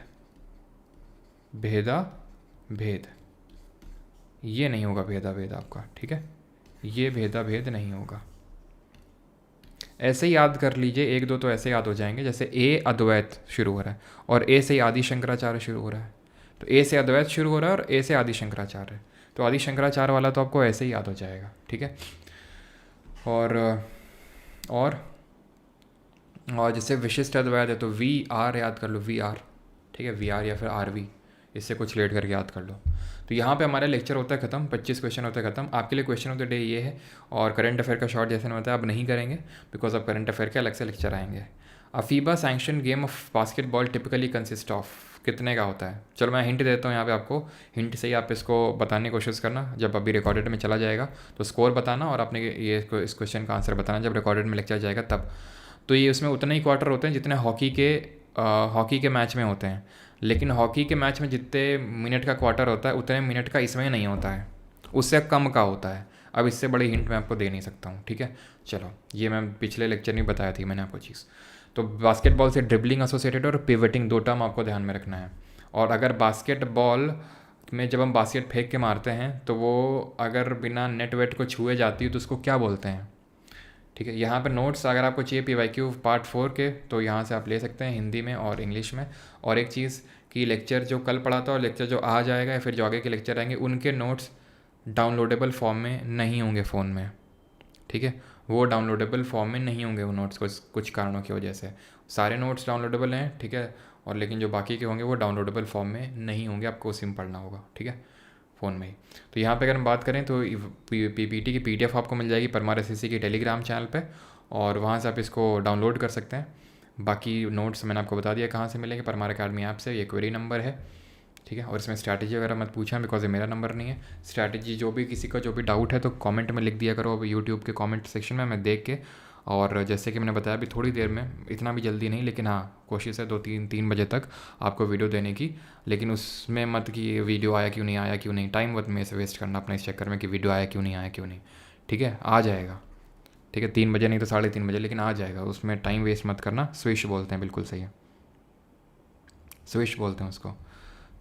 भेदाभेद। ये नहीं होगा भेदाभेद आपका, ठीक है, ये भेदाभेद नहीं होगा। ऐसे ही याद कर लीजिए, एक दो तो ऐसे याद हो जाएंगे, जैसे ए अद्वैत शुरू हो रहा है और ए से आदि शंकराचार्य शुरू हो रहा है, तो ए से अद्वैत शुरू हो रहा है और ए से आदि शंकराचार्य, तो आदि शंकराचार्य वाला तो आपको ऐसे ही याद हो जाएगा, ठीक है। और जैसे विशिष्ट अद्वैत है तो VR याद कर लो, VR, ठीक है, VR या फिर RV, इससे कुछ लेट करके याद कर लो। तो यहाँ पे हमारा लेक्चर होता है ख़त्म, 25 क्वेश्चन होते हैं ख़त्म। आपके लिए क्वेश्चन ऑफ द डे ये है, और करंट अफेयर का शॉर्ट जैसे होता है अब नहीं करेंगे, बिकॉज अब करंट अफेयर के अलग से लेक्चर आएंगे। A FIBA sanction game of basketball typically consist of, कितने का होता है। चलो मैं हिंट देता हूँ यहाँ पे आपको, हिंट से ही आप इसको बताने की कोशिश करना। जब अभी रिकॉर्डेड में चला जाएगा तो स्कोर बताना, और आपने ये इस क्वेश्चन का आंसर बताना जब रिकॉर्डेड में लेक्चर जाएगा तब। तो ये उसमें उतने ही क्वार्टर होते हैं जितने हॉकी के मैच में होते हैं, लेकिन हॉकी के मैच में जितने मिनट का क्वार्टर होता है उतने मिनट का इसमें नहीं होता है, उससे कम का होता है। अब इससे बड़ी हिंट मैं आपको दे नहीं सकता हूँ, ठीक है। चलो, ये मैं पिछले लेक्चर में बताया थी मैंने आपको चीज़। तो बास्केटबॉल से ड्रिबलिंग एसोसिएटेड और पिवटिंग, दो टर्म आपको ध्यान में रखना है। और अगर बास्केटबॉल में जब हम बास्केट फेंक के मारते हैं तो वो अगर बिना नेट वेट को छुए जाती है तो उसको क्या बोलते हैं, ठीक है। यहाँ पर नोट्स अगर आपको चाहिए PYQ पार्ट 4 के, तो यहाँ से आप ले सकते हैं हिंदी में और इंग्लिश में। और एक चीज़ कि लेक्चर जो कल पढ़ा था और लेक्चर जो आ जाएगा या फिर जो आगे के लेक्चर आएंगे उनके नोट्स डाउनलोडेबल फॉर्म में नहीं होंगे फ़ोन में, ठीक है। वो डाउनलोडेबल फॉर्म में नहीं होंगे वो नोट्स, कुछ कारणों की वजह से। सारे नोट्स डाउनलोडेबल हैं, ठीक है, और लेकिन जो बाकी के होंगे वो डाउनलोडेबल फॉर्म में नहीं होंगे, आपको सिम पढ़ना होगा, ठीक है, फ़ोन में ही। तो यहाँ पे अगर हम बात करें तो PPT की PDF आपको मिल जाएगी परमार SSC की टेलीग्राम चैनल पे, और वहाँ से आप इसको डाउनलोड कर सकते हैं। बाकी नोट्स मैंने आपको बता दिया कहाँ से मिलेंगे, परमार अकेडमी ऐप से। ये क्वेरी नंबर है, ठीक है। और इसमें स्ट्रैटेजी वगैरह मत पूछना, बिकॉज ये मेरा नंबर नहीं है। स्ट्रैटेजी जो भी किसी का जो भी डाउट है तो कमेंट में लिख दिया करो, अब यूट्यूब के कमेंट सेक्शन में, मैं देख के। और जैसे कि मैंने बताया अभी थोड़ी देर में, इतना भी जल्दी नहीं, लेकिन हाँ कोशिश है 2-3 बजे तक आपको वीडियो देने की। लेकिन उसमें मत कि ये वीडियो आया क्यों नहीं, आया क्यों नहीं, टाइम मत में से वेस्ट करना अपने इस चक्कर में कि वीडियो आया क्यों नहीं, आया क्यों नहीं, ठीक है। आ जाएगा, ठीक है, 3 बजे नहीं तो 3:30 बजे, लेकिन आ जाएगा, उसमें टाइम वेस्ट मत करना। स्विश बोलते हैं, बिल्कुल सही है, स्विश बोलते हैं उसको।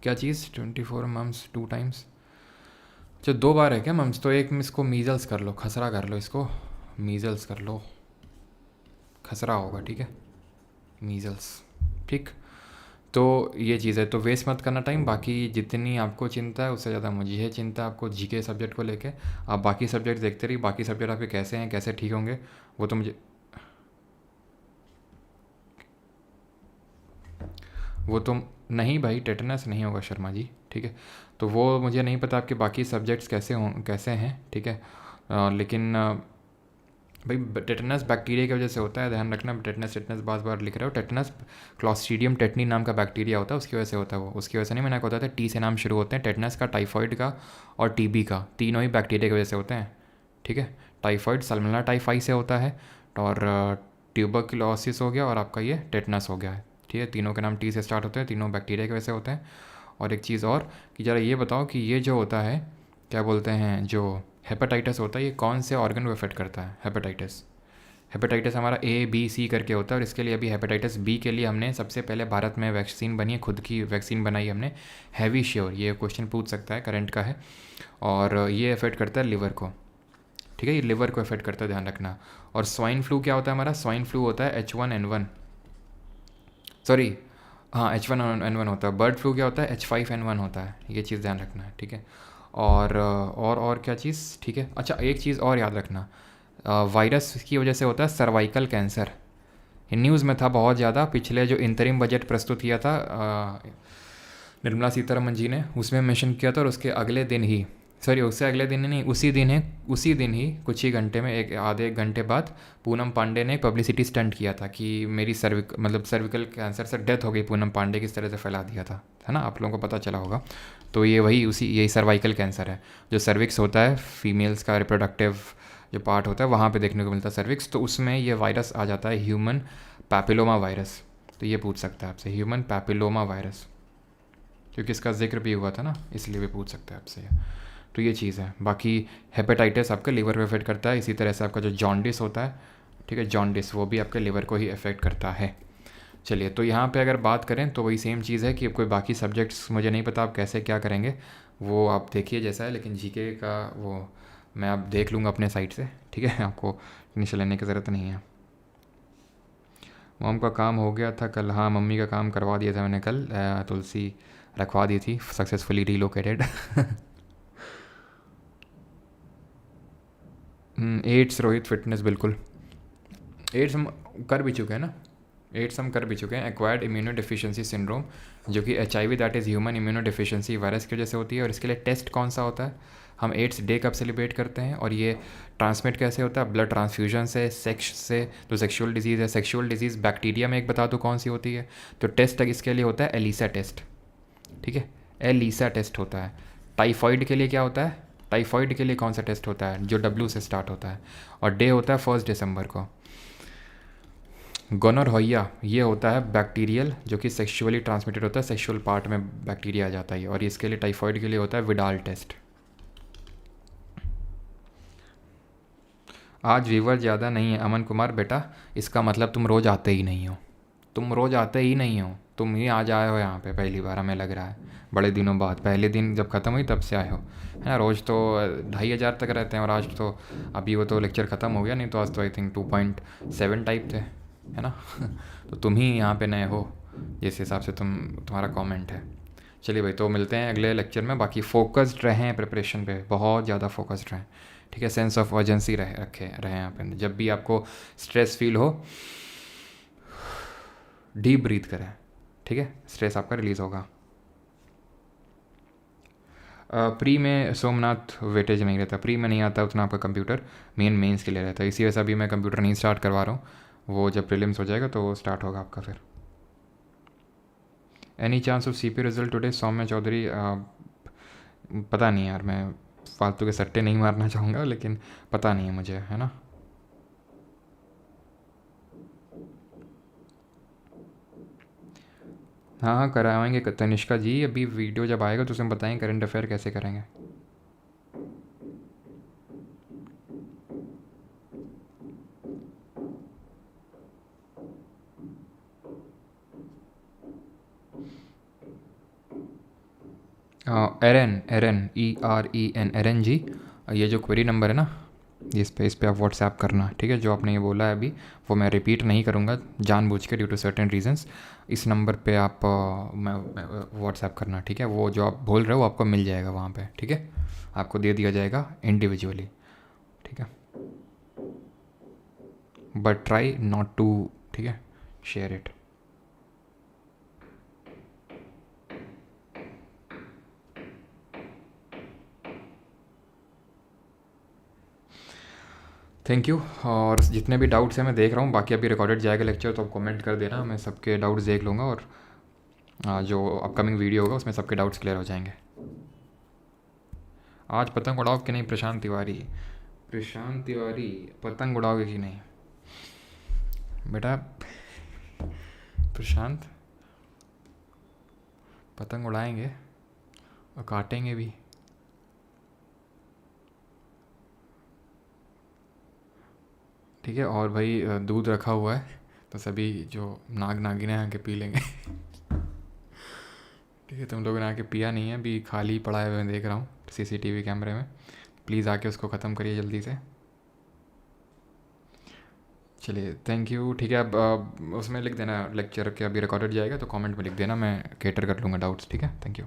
क्या चीज़ 24 मम्स 2 टाइम्स, अच्छा 2 बार है क्या मम्स, तो एक में इसको मीजल्स कर लो, खसरा कर लो इसको, मीज़ल्स कर लो, खसरा होगा, ठीक है, मीज़ल्स, ठीक। तो ये चीज़ है, तो वेस्ट मत करना टाइम। बाकी जितनी आपको चिंता है उससे ज़्यादा मुझे है चिंता आपको जीके सब्जेक्ट को लेके। आप बाकी सब्जेक्ट देखते रहिए, बाकी सब्जेक्ट आपके कैसे हैं, कैसे ठीक होंगे वो तो मुझे, वो तो नहीं भाई, टेटनस नहीं होगा शर्मा जी, ठीक है। तो वो मुझे नहीं पता आपके बाकी सब्जेक्ट्स कैसे हों, कैसे हैं, ठीक है। लेकिन भाई टेटनस बैक्टीरिया की वजह से होता है, ध्यान रखना। टेटनस टेटनस बार बार लिख रहे हो, टेटनस क्लॉस्ट्रीडियम टेटनी नाम का बैक्टीरिया होता है, उसकी वजह से होता है वो, उसकी वजह से नहीं। मैंने आपको बताया था टी से नाम शुरू होते हैं, टेटनस का, टाइफॉइड का और टीबी का, तीनों ही बैक्टीरिया की वजह से होते हैं, ठीक है। टाइफॉइड सल्मोनेला टाइफाई से होता है, और ट्यूबरक्लोसिस हो गया, और आपका ये टेटनस हो गया है, ठीक है। तीनों के नाम टी से स्टार्ट होते हैं, तीनों बैक्टीरिया की वजह से होते हैं। और एक चीज़ और कि ज़रा ये बताओ कि ये जो होता है क्या बोलते हैं, जो हेपेटाइटिस होता है, ये कौन से ऑर्गन को इफेक्ट करता है? हेपेटाइटिस, हेपेटाइटिस हमारा ए बी सी करके होता है, और इसके लिए अभी हेपेटाइटिस बी के लिए हमने सबसे पहले भारत में वैक्सीन बनी है, खुद की वैक्सीन बनाई हमने, हैवी श्योर। ये क्वेश्चन पूछ सकता है, करंट का है, और ये इफेक्ट करता है लिवर को, ठीक है, ये लिवर को इफेक्ट करता है, ध्यान रखना। और स्वाइन फ्लू क्या होता है हमारा? स्वाइन फ्लू होता है H1N1, सॉरी, हाँ H1N1 होता है। बर्ड फ्लू क्या होता है? H5N1 होता है, ये चीज़ ध्यान रखना है, ठीक है। और क्या चीज़, ठीक है। अच्छा एक चीज़ और याद रखना, वायरस की वजह से होता है सर्वाइकल कैंसर। न्यूज़ में था बहुत ज़्यादा, पिछले जो इंतरिम बजट प्रस्तुत किया था निर्मला सीतारमन जी ने, उसमें मेंशन किया था, और उसके अगले दिन ही, सॉरी उससे अगले दिन ही नहीं, उसी दिन ही कुछ ही घंटे में, आधे एक घंटे बाद पूनम पांडे ने पब्लिसिटी स्टंट किया था कि मेरी सर्विकल कैंसर से डेथ हो गई पूनम पांडे, किस तरह से फैला दिया था, है ना, आप लोगों को पता चला होगा। तो ये यही सर्वाइकल कैंसर है, जो सर्विक्स होता है फीमेल्स का रिप्रोडक्टिव जो पार्ट होता है, वहाँ पे देखने को मिलता है सर्विक्स। तो उसमें ये वायरस आ जाता है, ह्यूमन पैपिलोमा वायरस। तो ये पूछ सकता है आपसे, ह्यूमन पैपिलोमा वायरस, क्योंकि इसका जिक्र भी हुआ था ना, इसलिए भी पूछ सकता है आपसे ये। तो ये चीज़ है। बाकी हेपेटाइटिस आपका लिवर को इफेक्ट करता है, इसी तरह से आपका जो जॉन्डिस होता है, ठीक है, जॉन्डिस वो भी आपके लिवर को ही इफेक्ट करता है। चलिए, तो यहाँ पे अगर बात करें तो वही सेम चीज़ है कि कोई बाकी सब्जेक्ट्स मुझे नहीं पता आप कैसे क्या करेंगे, वो आप देखिए जैसा है, लेकिन जीके का वो मैं आप देख लूँगा अपने साइड से, ठीक है, आपको टेंशन लेने की ज़रूरत नहीं है। मॉम का काम हो गया था कल, हाँ मम्मी का काम करवा दिया था मैंने कल, तुलसी रखवा दी थी, successfully relocated. Ads Rohit fitness, बिल्कुल एड्स हम कर भी चुके हैं ना, एड्स हम कर भी चुके हैं, एक्वायर्ड इम्यूनो डिफिशियंसी सिंड्रोम, जो कि HIV that is human immuno deficiency virus की वजह से होती है। और इसके लिए टेस्ट कौन सा होता है? हम एड्स डे कब सेलिब्रेट करते हैं, और ये ट्रांसमिट कैसे होता है? ब्लड ट्रांसफ्यूजन से, सेक्स से। तो सेक्शुअल डिजीज़ है, सेक्शुअल डिजीज़ बैक्टीरिया में एक बता दो कौन सी होती है। तो टेस्ट इसके लिए होता है एलिसा टेस्ट, ठीक है, एलिसा टेस्ट होता है। टाइफॉइड के लिए क्या होता है? टाइफॉइड के लिए कौन सा टेस्ट होता है? जो W से स्टार्ट होता है, और डे होता है 1 दिसंबर को। गोनोरहोइया ये होता है बैक्टीरियल, जो कि सेक्सुअली ट्रांसमिटेड होता है, सेक्सुअल पार्ट में बैक्टीरिया आ जाता है, और इसके लिए टाइफॉइड के लिए होता है विडाल टेस्ट। आज व्यूवर ज़्यादा नहीं है अमन कुमार बेटा, इसका मतलब तुम रोज़ आते ही नहीं हो, तुम रोज़ आते ही नहीं हो, तुम ही आज आए हो यहाँ पे पहली बार, हमें लग रहा है बड़े दिनों बाद, पहले दिन जब ख़त्म हुई तब से आए हो, है ना। रोज़ तो 2,500 तक रहते हैं, और आज तो अभी वो तो लेक्चर ख़त्म हो गया, नहीं तो आज तो आई थिंक 2.7 टाइप थे, है ना। तो तुम ही यहाँ पे नए हो जिस हिसाब से तुम्हारा कमेंट है। चलिए भाई, तो मिलते हैं अगले लेक्चर में। बाकी फोकस्ड रहें प्रिपरेशन पे, बहुत ज़्यादा फोकस्ड रहें, ठीक है। सेंस ऑफ अर्जेंसी रहें यहाँ पे, जब भी आपको स्ट्रेस फील हो डीप ब्रीथ करें, ठीक है, स्ट्रेस आपका रिलीज़ होगा। प्री में सोमनाथ वेटेज नहीं रहता, प्री में नहीं आता उतना आपका कंप्यूटर, मेंस के लिए रहता है, इसी वजह से अभी मैं कंप्यूटर नहीं स्टार्ट करवा रहा हूँ, वो जब प्रीलिम्स हो जाएगा तो वो स्टार्ट होगा आपका फिर। Any chance of CP result today? Saumya Chaudhary, पता नहीं यार, मैं फालतू के सट्टे नहीं मारना चाहूँगा, लेकिन पता नहीं है मुझे, है ना। हाँ हाँ कराएंगे तनिष्का जी, अभी वीडियो जब आएगा तो उसमें बताएंगे करंट अफेयर कैसे करेंगे। एरन, EREN, एरन जी, ये जो क्वेरी नंबर है ना, इस पे आप व्हाट्सएप करना, ठीक है। जो आपने ये बोला है अभी वो मैं रिपीट नहीं करूँगा जानबूझ के, ड्यू टू सर्टेन रीजंस। इस नंबर पे आप मैं व्हाट्सएप करना, ठीक है। वो जो आप बोल रहे हो आपको मिल जाएगा वहाँ पे, ठीक है। आपको दे दिया जाएगा इंडिविजुअली, ठीक है। बट ट्राई नॉट टू, ठीक है, शेयर इट। Thank you. और जितने भी डाउट्स हैं मैं देख रहा हूँ, बाकी अभी रिकॉर्डेड जाएगा लेक्चर तो आप कमेंट कर देना, मैं सबके डाउट्स देख लूँगा। और जो अपकमिंग वीडियो होगा उसमें सबके डाउट्स क्लियर हो जाएंगे। आज पतंग उड़ाओ कि नहीं प्रशांत तिवारी? प्रशांत तिवारी पतंग उड़ाओगे कि नहीं बेटा? प्रशांत पतंग उड़ाएंगे और काटेंगे भी। ठीक है। और भाई दूध रखा हुआ है तो सभी जो नाग नागिन हैं आके पी लेंगे। ठीक है, तुम लोगों ने आके पिया नहीं है, अभी खाली पड़ा है, मैं देख रहा हूँ सीसीटीवी कैमरे में। प्लीज़ आके उसको ख़त्म करिए जल्दी से। चलिए थैंक यू। ठीक है, अब उसमें लिख देना लेक्चर के अभी रिकॉर्डेड जाएगा तो कमेंट में लिख देना, मैं कैटर कर लूँगा डाउट्स। ठीक है, थैंक यू।